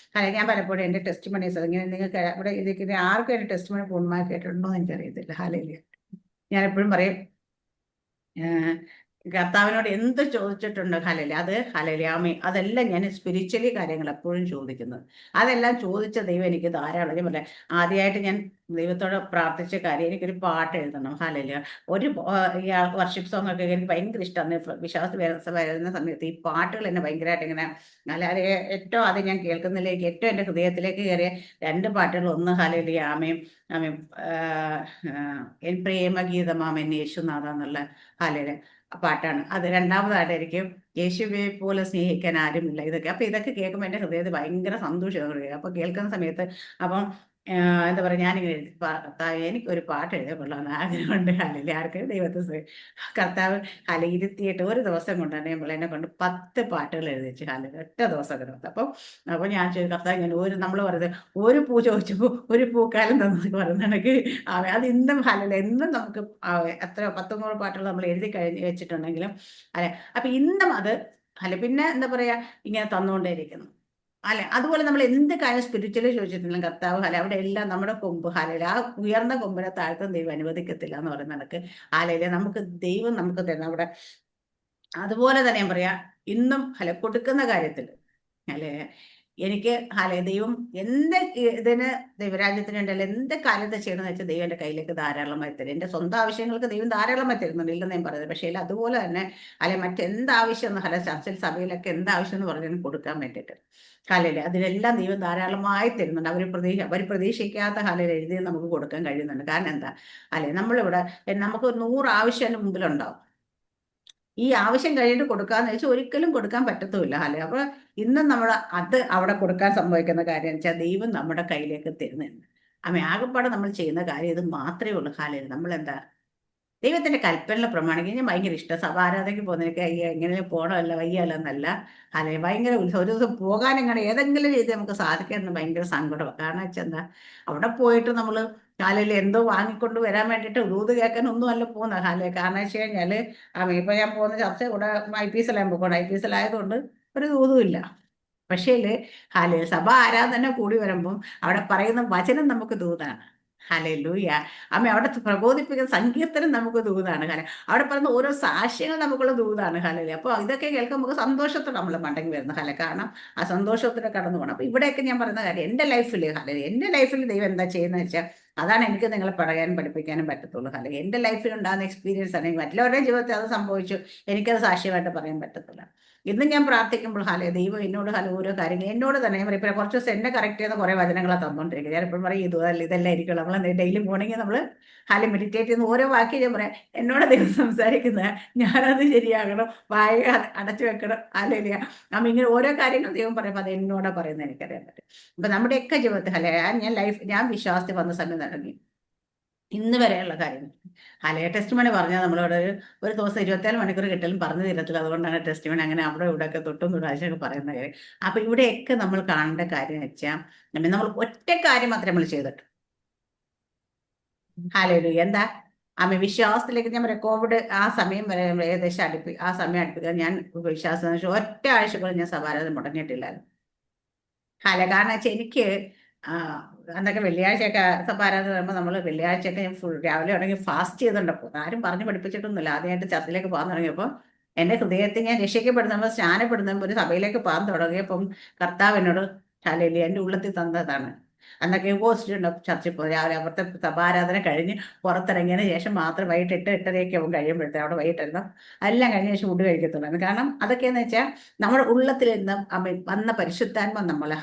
ഞാൻ പലപ്പോഴും എന്റെ ടെസ്റ്റ് മണീസ് ഇങ്ങനെ നിങ്ങൾക്ക് ഇവിടെ ഇരിക്കുന്ന ആർക്കും എന്റെ ടെസ്റ്റ് മണി പൂർണ്ണമായി കേട്ടിട്ടുണ്ടോ എന്ന് എനിക്കറിയത്തില്ല. ഹല്ലേലൂയ. ഞാൻ എപ്പോഴും പറയും, കർത്താവിനോട് എന്ത് ചോദിച്ചിട്ടുണ്ട് അതെല്ലാം ഞാൻ സ്പിരിച്വലി കാര്യങ്ങൾ എപ്പോഴും ചോദിക്കുന്നത്. അതെല്ലാം ചോദിച്ച ദൈവം എനിക്ക് ധാരാളം. ഞാൻ പറയാം, ആദ്യമായിട്ട് ഞാൻ ദൈവത്തോട് പ്രാർത്ഥിച്ച കാര്യം, എനിക്കൊരു പാട്ട് എഴുതണം. ഒരു വർഷിപ്പ് സോങ് ഒക്കെ എനിക്ക് ഭയങ്കര ഇഷ്ടമാണ്. വിശ്വാസം വരുന്ന സമയത്ത് ഈ പാട്ടുകൾ എന്നെ ഭയങ്കരമായിട്ട് ഇങ്ങനെ അല്ലാതെ ഏറ്റവും ആദ്യം ഞാൻ കേൾക്കുന്നിലേക്ക് ഏറ്റവും എൻ്റെ ഹൃദയത്തിലേക്ക് കയറിയ 2 പാട്ടുകൾ, ഒന്ന് ആമേൻ എൻ പ്രേമഗീതമാമൻ യേശുനാഥ എന്നുള്ള പാട്ടാണ്. അത് രണ്ടാമതായിട്ടായിരിക്കും യേശുവെ പോലെ സ്നേഹിക്കാൻ ആരുമില്ല. ഇതൊക്കെ അപ്പൊ ഇതൊക്കെ കേൾക്കുമ്പോൾ എൻ്റെ ഹൃദയത്തിൽ ഭയങ്കര സന്തോഷം. അപ്പൊ കേൾക്കുന്ന സമയത്ത് അപ്പം എന്താ പറയുക, ഞാനിങ്ങനെ എനിക്കൊരു പാട്ട് എഴുതാൻ കൊള്ളാമെന്ന് ആഗ്രഹമുണ്ട്. ആർക്കും ദൈവത്തെ കർത്താവ് ഇരുത്തിയിട്ട് ഒരു ദിവസം കൊണ്ട് തന്നെ എന്നെ കൊണ്ട് 10 പാട്ടുകൾ എഴുതിച്ചു. ഒറ്റ ദിവസം കിടന്നത്. അപ്പോൾ ഞാൻ ചോദിച്ചു, കർത്താവ് ഇങ്ങനെ നമ്മൾ പറയുന്നത് ഒരു പൂ ചോദിച്ചു ഒരു പൂക്കാലം തന്നൊക്കെ പറയുന്നതാണെങ്കിൽ അത് ഇന്നും എന്നും നമുക്ക് എത്ര 10-100 പാട്ടുകൾ നമ്മൾ എഴുതി കഴിഞ്ഞ് വെച്ചിട്ടുണ്ടെങ്കിലും അപ്പൊ ഇന്നും അത് പിന്നെ എന്താ പറയാ ഇങ്ങനെ തന്നുകൊണ്ടേയിരിക്കുന്നു. അതുപോലെ നമ്മൾ എന്ത് കാര്യം സ്പിരിച്വലി ചോദിച്ചിട്ടുണ്ടെങ്കിലും കർത്താവ് അവിടെ എല്ലാം നമ്മുടെ കൊമ്പ് ആ ഉയർന്ന കൊമ്പിനെ താഴ്ത്തുന്ന ദൈവം അനുവദിക്കത്തില്ല എന്ന് പറയുന്ന കണക്ക് നമുക്ക് ദൈവം നമുക്ക് തരുന്ന അവിടെ. അതുപോലെ തന്നെ ഞാൻ പറയാ, ഇന്നും കൊടുക്കുന്ന കാര്യത്തിൽ എനിക്ക് ദൈവം എന്ത് ഇതിന് ദൈവരാജ്യത്തിന് വേണ്ടി എന്ത് കാര്യത്തെ ചെയ്യണമെന്ന് വെച്ചാൽ ദൈവം എൻ്റെ കയ്യിലേക്ക് ധാരാളമായി തരും. എൻ്റെ സ്വന്തം ആവശ്യങ്ങൾക്ക് ദൈവം ധാരാളമായി തരുന്നുണ്ട്, ഇല്ലെന്ന് ഞാൻ പറയുന്നത്. പക്ഷേ അതുപോലെ തന്നെ മറ്റെന്താവശ്യം ചർച്ചിൽ സഭയിലൊക്കെ എന്താവശ്യം എന്ന് പറഞ്ഞാൽ കൊടുക്കാൻ വേണ്ടിയിട്ട് അതിലെല്ലാം ദൈവം ധാരാളമായി തരുന്നുണ്ട്. അവർ പ്രതീക്ഷിക്കാത്ത എഴുതി നമുക്ക് കൊടുക്കാൻ കഴിയുന്നുണ്ട്. കാരണം എന്താ നമ്മളിവിടെ നമുക്ക് 100 ആവശ്യം മുമ്പിലുണ്ടാവും. ഈ ആവശ്യം കഴിഞ്ഞിട്ട് കൊടുക്കാന്ന് വെച്ചാൽ ഒരിക്കലും കൊടുക്കാൻ പറ്റത്തുമില്ല. അല്ലെ? അപ്പൊ ഇന്നും നമ്മൾ അത് അവിടെ കൊടുക്കാൻ സംഭവിക്കുന്ന കാര്യം എന്ന് വെച്ചാൽ ദൈവം നമ്മുടെ കയ്യിലേക്ക് തരുന്നുണ്ട്. ആകെപ്പാടെ നമ്മൾ ചെയ്യുന്ന കാര്യം ഇത് മാത്രമേ ഉള്ളൂ. ഹാലേ നമ്മൾ എന്താ ദൈവത്തിന്റെ കൽപ്പനകളെ പ്രമാണിക്കാൻ ഞാൻ ഭയങ്കര ഇഷ്ടം. സഭ ആരാധനയ്ക്ക് പോകുന്നതിനൊക്കെ അയ്യോ എങ്ങനെ പോകണമല്ല വയ്യല്ല എന്നല്ല. അല്ലെ ഭയങ്കര ഉത്സവം. ഒരു ദിവസം പോകാൻ എങ്ങനെ ഏതെങ്കിലും രീതി നമുക്ക് സാധിക്കാമെന്ന് ഭയങ്കര സങ്കടമാണ്. കാരണം വെച്ചാൽ എന്താ അവിടെ പോയിട്ട് നമ്മൾ കാലയിൽ എന്തോ വാങ്ങിക്കൊണ്ട് വരാൻ വേണ്ടിയിട്ട് ദൂത് കേൾക്കാൻ ഒന്നും അല്ല പോകുന്നത്. ഹാലെ കാരണം വെച്ച് കഴിഞ്ഞാല് ഇപ്പൊ ഞാൻ പോകുന്ന ചർച്ച കൂടെ IPS പോകണം. IPS ആയതുകൊണ്ട് ഒരു ദൂതും ഇല്ല. പക്ഷേല് സഭ ആരാധന കൂടി വരുമ്പം അവിടെ പറയുന്ന വചനം നമുക്ക് ദൂതാണ്. ഹല്ലേലൂയ. അവിടെ പ്രബോധിപ്പിക്കുന്ന സങ്കീർത്തനം നമുക്ക് ദൂതാണ്. അവിടെ പറയുന്ന ഓരോ സാക്ഷ്യങ്ങൾ നമുക്കുള്ള ദൂതാണ്. ഹല്ലേലൂയ. അപ്പോൾ ഇതൊക്കെ കേൾക്കുമ്പോൾ നമുക്ക് സന്തോഷത്തോടെ നമ്മൾ മടങ്ങി വരുന്നു. കാരണം ആ സന്തോഷത്തോടെ കടന്നു പോകണം. അപ്പൊ ഇവിടെയൊക്കെ ഞാൻ പറയുന്ന കാര്യം എൻ്റെ ലൈഫിൽ എൻ്റെ ലൈഫിൽ ദൈവം എന്താ ചെയ്യുന്നത് വെച്ചാൽ അതാണ് എനിക്ക് നിങ്ങളെ പറയാനും പഠിപ്പിക്കാനും പറ്റത്തുള്ളൂ. എൻ്റെ ലൈഫിൽ ഉണ്ടാകുന്ന എക്സ്പീരിയൻസ് ആണെങ്കിൽ മറ്റുള്ളവരുടെ ജീവിതത്തിൽ അത് സംഭവിച്ചു എനിക്കത് സാക്ഷ്യമായിട്ട് പറയാൻ പറ്റത്തില്ല. ഇന്ന് ഞാൻ പ്രാർത്ഥിക്കുമ്പോൾ ദൈവം എന്നോട് ഓരോ കാര്യങ്ങൾ എന്നോട് തന്നെ ഞാൻ പറയും. ഇപ്പൊ കുറച്ച് ദിവസം എന്നെ കറക്റ്റ് ചെയ്യുന്ന കുറെ വചനങ്ങളെ തന്നുകൊണ്ടിരിക്കുക. ഞാൻ എപ്പോഴും പറയും ഇതെല്ലാം ഇരിക്കുള്ളൂ. നമ്മൾ ഡെയിലി മോർണിംഗ് നമ്മൾ മെഡിറ്റേറ്റ് ചെയ്യുന്ന ഓരോ വാക്ക് ഞാൻ പറയാം എന്നോട് ദൈവം സംസാരിക്കുന്നത് ഞാനത് ശരിയാകണം, വായ അടച്ചു വെക്കണം. അല്ലെങ്കിൽ ഇങ്ങനെ ഓരോ കാര്യങ്ങൾ ദൈവം പറയുമ്പോൾ അത് എന്നോടാ പറയുന്നത് എനിക്കറിയാൻ പറ്റും. അപ്പൊ നമ്മുടെയൊക്കെ ജീവിതത്തിൽ ഞാൻ വിശ്വാസത്തിൽ വന്ന സമയം തുടങ്ങി ഇന്ന് വരെയുള്ള കാര്യങ്ങൾ ടെസ്റ്റ് മണി പറഞ്ഞാൽ നമ്മളോട് ഒരു ദിവസം 24 മണിക്കൂർ കിട്ടലും പറഞ്ഞു തരത്തില്ല. അതുകൊണ്ടാണ് ടെസ്റ്റ് മണി അങ്ങനെ അവിടെ ഇവിടെ ഒക്കെ തൊട്ടും തുടാഴ്ചയൊക്കെ പറയുന്ന കാര്യം. അപ്പൊ ഇവിടെയൊക്കെ നമ്മൾ കാണേണ്ട കാര്യം എന്ന് വെച്ചാൽ നമ്മൾ ഒറ്റ കാര്യം മാത്രമേ നമ്മൾ ചെയ്തിട്ടു. എന്താ വിശ്വാസത്തിലേക്ക് ഞാൻ പറയാം. കോവിഡ് ആ സമയം വരെ ഏകദേശം ആ സമയം അടുപ്പിക്കാൻ ഞാൻ വിശ്വാസം ഒറ്റ ആഴ്ച പോലും ഞാൻ സഭാരാധന മുടങ്ങിയിട്ടില്ലായിരുന്നു. കാരണം വെച്ചാൽ എനിക്ക് അന്നൊക്കെ വെള്ളിയാഴ്ചയൊക്കെ സഭാരാധന വരുമ്പോൾ നമ്മൾ വെള്ളിയാഴ്ചയൊക്കെ ഞാൻ ഫുൾ രാവിലെ ഉണ്ടെങ്കിൽ ഫാസ്റ്റ് ചെയ്തുകൊണ്ടപ്പോൾ ആരും പറഞ്ഞു പഠിപ്പിച്ചിട്ടൊന്നുമില്ല. ആദ്യമായിട്ട് ചർച്ചിലേക്ക് പോകാൻ തുടങ്ങിയപ്പോൾ എൻ്റെ ഹൃദയത്തിൽ ഞാൻ രക്ഷിക്കപ്പെടുന്നപ്പോൾ സ്നാനപ്പെടുന്നപ്പോൾ ഒരു സഭയിലേക്ക് പോകാൻ തുടങ്ങിയപ്പം കർത്താവ് എന്നോട് എൻ്റെ ഉള്ളത്തിൽ തന്നതാണ്. അന്നൊക്കെ പോസ്റ്റ് ചർച്ചിൽ പോകും. രാവിലെ അവിടുത്തെ സഭാരാധന കഴിഞ്ഞ് പുറത്തിറങ്ങിയതിന് ശേഷം മാത്രം വൈകിട്ട് 8-8:30 ആവും കഴിയുമ്പോഴത്തേക്ക് അവിടെ വൈകിട്ടിരുന്നു എല്ലാം കഴിഞ്ഞ ശേഷം ഫുഡ് കഴിക്കത്തുള്ളൂ. കാരണം അതൊക്കെയെന്ന് വെച്ചാൽ നമ്മുടെ ഉള്ളത്തിൽ നിന്ന് വന്ന പരിശുദ്ധാത്മ നമ്മളെ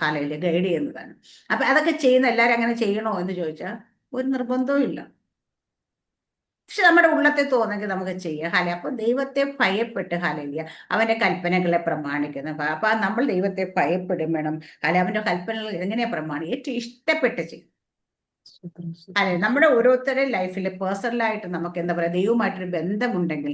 ഗൈഡ് ചെയ്യുന്നതാണ്. അപ്പൊ അതൊക്കെ ചെയ്യുന്ന എല്ലാവരും അങ്ങനെ ചെയ്യണോ എന്ന് ചോദിച്ചാൽ ഒരു നിർബന്ധവും ഇല്ല. പക്ഷെ നമ്മുടെ ഉള്ളത്തെ തോന്നെങ്കിൽ നമുക്ക് ചെയ്യാം. അപ്പൊ ദൈവത്തെ ഭയപ്പെട്ട് അവന്റെ കൽപ്പനകളെ പ്രമാണിക്കുന്നു. അപ്പൊ നമ്മൾ ദൈവത്തെ ഭയപ്പെടും വേണം. അവന്റെ കൽപ്പനകൾ എങ്ങനെയാ പ്രമാണിക്കുക? ഏറ്റവും ഇഷ്ടപ്പെട്ട് ചെയ്യും. നമ്മുടെ ഓരോരുത്തരുടെയും ലൈഫിൽ പേഴ്സണലായിട്ട് നമുക്ക് എന്താ പറയുക ദൈവമായിട്ടൊരു ബന്ധമുണ്ടെങ്കിൽ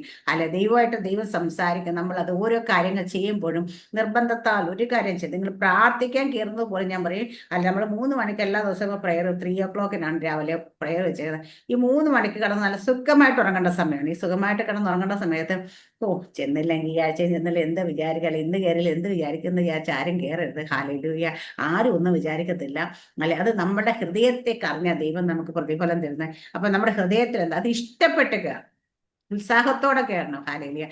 ദൈവം സംസാരിക്കും. നമ്മൾ അത് ഓരോ കാര്യങ്ങൾ ചെയ്യുമ്പോഴും നിർബന്ധത്താൽ ഒരു കാര്യം ചെയ്യും. നിങ്ങൾ പ്രാർത്ഥിക്കാൻ കയറുന്നത് പോലെ ഞാൻ പറയും നമ്മൾ 3 മണിക്ക് എല്ലാ ദിവസവും പ്രെയർ 3 o'clock രാവിലെ പ്രെയർ വെച്ചത്. ഈ 3 മണിക്ക് കിടന്ന് നല്ല സുഖമായിട്ട് ഉറങ്ങേണ്ട സമയമാണ്. ഈ സുഖമായിട്ട് കിടന്ന് ഉറങ്ങേണ്ട സമയത്ത് ചെന്നില്ലെങ്കിൽ ഈ ആഴ്ച ചെന്നില്ല എന്താ വിചാരിക്കുക, ഇന്ന് കയറില്ല എന്ത് വിചാരിക്കുന്ന വിചാരിച്ച ആരും കയറരുത്. ഹല്ലേലൂയ. ആരും ഒന്നും വിചാരിക്കത്തില്ല. അത് നമ്മുടെ ഹൃദയത്തെ അറിഞ്ഞ ദൈവം നമുക്ക് പ്രതിഫലം തരുന്നത്. അപ്പൊ നമ്മുടെ ഹൃദയത്തിൽ എന്താ അത് ഇഷ്ടപ്പെട്ട് കയറണം, ഉത്സാഹത്തോടെ കയറണം. ഹല്ലേലൂയ.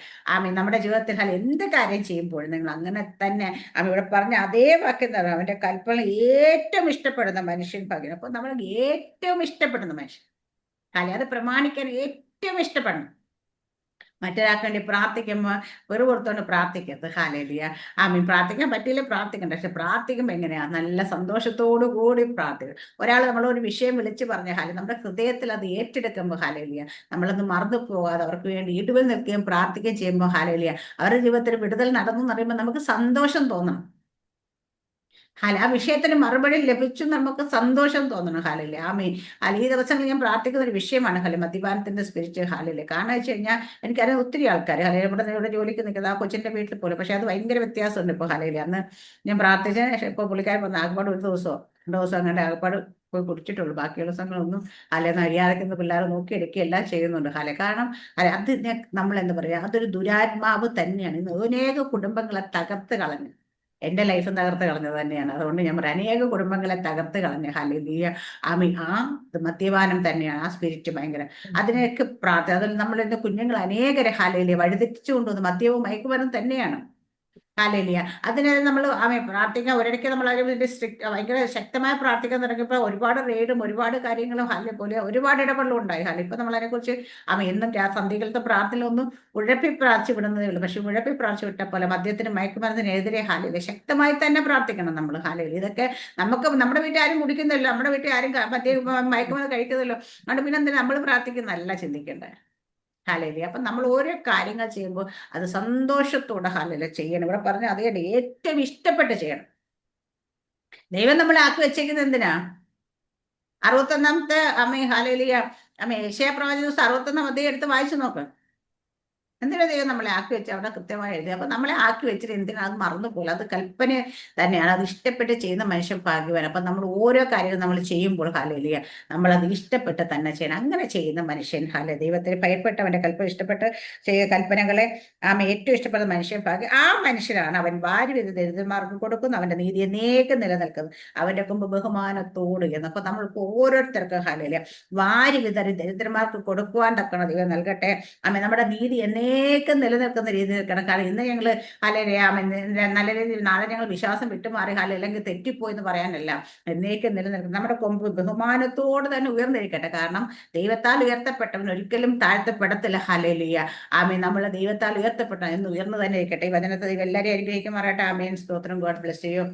നമ്മുടെ ജീവിതത്തിൽ എന്ത് കാര്യം ചെയ്യുമ്പോഴും നിങ്ങൾ അങ്ങനെ തന്നെ ഇവിടെ പറഞ്ഞ അതേ വാക്യം തന്നെ അവന്റെ കൽപ്പന ഏറ്റവും ഇഷ്ടപ്പെടുന്ന മനുഷ്യൻ ഭാഗ്യം. അപ്പൊ നമ്മൾ ഏറ്റവും ഇഷ്ടപ്പെടുന്ന മനുഷ്യൻ അത് പ്രമാണിക്കാൻ ഏറ്റവും ഇഷ്ടപ്പെടണം. മറ്റൊരാൾക്ക് വേണ്ടി പ്രാർത്ഥിക്കുമ്പോൾ വെറുപുറത്തോണ്ട് പ്രാർത്ഥിക്കരുത്. ഹല്ലേലൂയ. പ്രാർത്ഥിക്കാൻ പറ്റിയില്ല പ്രാർത്ഥിക്കണ്ട. പക്ഷെ പ്രാർത്ഥിക്കുമ്പോൾ എങ്ങനെയാ നല്ല സന്തോഷത്തോടു കൂടി പ്രാർത്ഥിക്കും. ഒരാൾ നമ്മളൊരു വിഷയം വിളിച്ചു പറഞ്ഞ നമ്മുടെ ഹൃദയത്തിൽ അത് ഏറ്റെടുക്കുമ്പോൾ ഹല്ലേലൂയ നമ്മളൊന്ന് മറന്നു പോകാതെ അവർക്ക് വേണ്ടി ഇടിവിൽ നിൽക്കുകയും പ്രാർത്ഥിക്കുകയും ചെയ്യുമ്പോൾ ഹല്ലേലൂയ അവരുടെ ജീവിതത്തിൽ വിടുതൽ നടന്നു എന്ന് പറയുമ്പോൾ നമുക്ക് സന്തോഷം തോന്നണം. ആ വിഷയത്തിന് മറുപടി ലഭിച്ചു നമുക്ക് സന്തോഷം തോന്നണം. ഈ ദിവസങ്ങളിൽ ഞാൻ പ്രാർത്ഥിക്കുന്ന ഒരു വിഷയമാണ് മദ്യപാനത്തിന്റെ സ്പിരിറ്റ്. കാരണം വെച്ച് കഴിഞ്ഞാൽ എനിക്കറിയാം ഒത്തിരി ആൾക്കാർ ഇവിടെ ജോലിക്ക് നിൽക്കുന്നത് ആ കൊച്ചിന്റെ വീട്ടിൽ പോലും. പക്ഷെ അത് ഭയങ്കര വ്യത്യാസമുണ്ട് ഇപ്പൊ അന്ന് ഞാൻ പ്രാർത്ഥിച്ചതിന് ശേഷം ഇപ്പൊ പുള്ളിക്കാരൻ പറഞ്ഞ ആകപ്പാട് ഒരു ദിവസമോ 2 ദിവസം അങ്ങനെ ആകപ്പാട് പോയി കുടിച്ചിട്ടുള്ളൂ. ബാക്കിയുള്ള ദിവസങ്ങളൊന്നും മര്യാദയ്ക്കുന്ന പിള്ളേരെ നോക്കിയെടുക്കുക എല്ലാം ചെയ്യുന്നുണ്ട്. കാരണം അത് നമ്മൾ എന്താ പറയുക അതൊരു ദുരാത്മാവ് തന്നെയാണ്. ഇന്ന് അനേക കുടുംബങ്ങളെ തകർത്ത് കളഞ്ഞു. എൻ്റെ ലൈഫും തകർത്ത് കളഞ്ഞത് തന്നെയാണ്. അതുകൊണ്ട് ഞാൻ പറയാം അനേക കുടുംബങ്ങളെ തകർത്ത് കളഞ്ഞ ഹല്ലേലൂയ. മദ്യപാനം തന്നെയാണ് ആ സ്പിരിറ്റ് ഭയങ്കര. അതിനൊക്കെ അതിൽ നമ്മളിന്ന് കുഞ്ഞുങ്ങൾ അനേകരെ ഹല്ലേലൂയ വഴിതെറ്റിച്ചു കൊണ്ടുവന്ന് മദ്യവും മയക്കുമരുന്നും തന്നെയാണ്. ഹല്ലേലൂയ. അതിന് നമ്മൾ പ്രാർത്ഥിക്കാൻ ഒരിടയ്ക്ക് നമ്മൾ അതിന് സ്ട്രിക്റ്റ് ഭയങ്കര ശക്തമായി പ്രാർത്ഥിക്കാൻ തുടങ്ങിയപ്പോൾ ഒരുപാട് റെയ്ഡും ഒരുപാട് കാര്യങ്ങളും പോലെ ഒരുപാട് ഇടപെടലും ഉണ്ടായി. ഇപ്പൊ നമ്മൾ അതിനെക്കുറിച്ച് എന്നും സന്ധികളത്തെ പ്രാർത്ഥന ഒന്നും ഉഴപ്പി പ്രാർത്ഥിച്ചു വിടുന്നതേ ഉള്ളൂ. പക്ഷെ ഉഴപ്പി പ്രാർത്ഥിച്ചു വിട്ട പോലെ മദ്യത്തിനും മയക്കുമരുന്നിനെതിരെ ശക്തമായി തന്നെ പ്രാർത്ഥിക്കണം നമ്മൾ. ഇതൊക്കെ നമുക്ക് നമ്മുടെ വീട്ടിൽ ആരും കുടിക്കുന്നില്ല, നമ്മുടെ വീട്ടിൽ ആരും മദ്യം മയക്കുമരുന്ന് കഴിക്കുന്നില്ലോ. അതുകൊണ്ട് പിന്നെ എന്തിനാ നമ്മൾ പ്രാർത്ഥിക്കുന്നതല്ല ചിന്തിക്കേണ്ടത്. ഹല്ലേലൂയ. അപ്പൊ നമ്മൾ ഓരോ കാര്യങ്ങൾ ചെയ്യുമ്പോൾ അത് സന്തോഷത്തോടെ ഹല്ലേലൂയ ചെയ്യണം. ഇവിടെ പറഞ്ഞ അതേ ഏറ്റവും ഇഷ്ടപ്പെട്ട് ചെയ്യണം. ദൈവം നമ്മളെ ആക്കി വെച്ചേക്കുന്നത് എന്തിനാ? 61-ാമത്തെ ഹല്ലേലൂയ യെശയ്യാ പ്രവാചക പുസ്തകം 61-ാം അധ്യായം എടുത്ത് വായിച്ചു നോക്ക്. എന്തിനാ ദൈവം നമ്മളെ ആക്കി വെച്ച് അവിടെ കൃത്യമായി എഴുതി. അപ്പൊ നമ്മളെ ആക്കി വെച്ചിട്ട് എന്തിനാ? അത് മറന്നുപോലെ. അത് കൽപ്പന തന്നെയാണ്. അത് ഇഷ്ടപ്പെട്ട് ചെയ്യുന്ന മനുഷ്യൻ ഭാഗ്യവാൻ. അപ്പൊ നമ്മൾ ഓരോ കാര്യവും നമ്മൾ ചെയ്യുമ്പോൾ ഹല്ലേലൂയ നമ്മളത് ഇഷ്ടപ്പെട്ട് തന്നെ ചെയ്യണം. അങ്ങനെ ചെയ്യുന്ന മനുഷ്യൻ ദൈവത്തിന് ഭയപ്പെട്ടവന്റെ കൽപ്പന ഇഷ്ടപ്പെട്ട് കൽപ്പനകളെ ഏറ്റവും ഇഷ്ടപ്പെടുന്ന മനുഷ്യൻ ഭാഗ്യം. ആ മനുഷ്യനാണ് അവൻ വാരി വിധ ദരിദ്രന്മാർക്ക് കൊടുക്കുന്നു, അവന്റെ നീതി എന്നേക്കും നിലനിൽക്കുന്നു, അവന്റെ കൊമ്പ് ബഹുമാനത്തോട് എന്ന്. അപ്പൊ നമ്മൾ ഓരോരുത്തർക്കും ഹല്ലേലൂയ വാരി വിതറി ദരിദ്രന്മാർക്ക് കൊടുക്കുവാൻ തക്കണം ദൈവം നൽകട്ടെ. നമ്മുടെ നീതി എന്നേക്കും നിലനിൽക്കുന്ന രീതിയിൽ നിൽക്കണം. കാരണം ഇന്ന് ഞങ്ങൾ നല്ല രീതിയിൽ, നാളെ ഞങ്ങൾ വിശ്വാസം വിട്ടുമാറി അല്ലെങ്കിൽ തെറ്റിപ്പോയി എന്ന് പറയാനല്ല, എന്നേക്കും നിലനിൽക്കണം. നമ്മുടെ കൊമ്പ് ബഹുമാനത്തോട് തന്നെ ഉയർന്നിരിക്കട്ടെ. കാരണം ദൈവത്താൽ ഉയർത്തപ്പെട്ടവൻ ഒരിക്കലും താഴ്ത്തപ്പെടത്തില്ല. ഹല്ലേലൂയ നമ്മൾ ദൈവത്താൽ ഉയർത്തപ്പെട്ട എന്ന് ഉയർന്നു തന്നെ ഇരിക്കട്ടെ. ഈ വചനത്തെ ദൈവം എല്ലാവരെയും അനുഗ്രഹിക്കുമാറാട്ടെ. ആമേൻ. സ്തോത്രം. God bless you.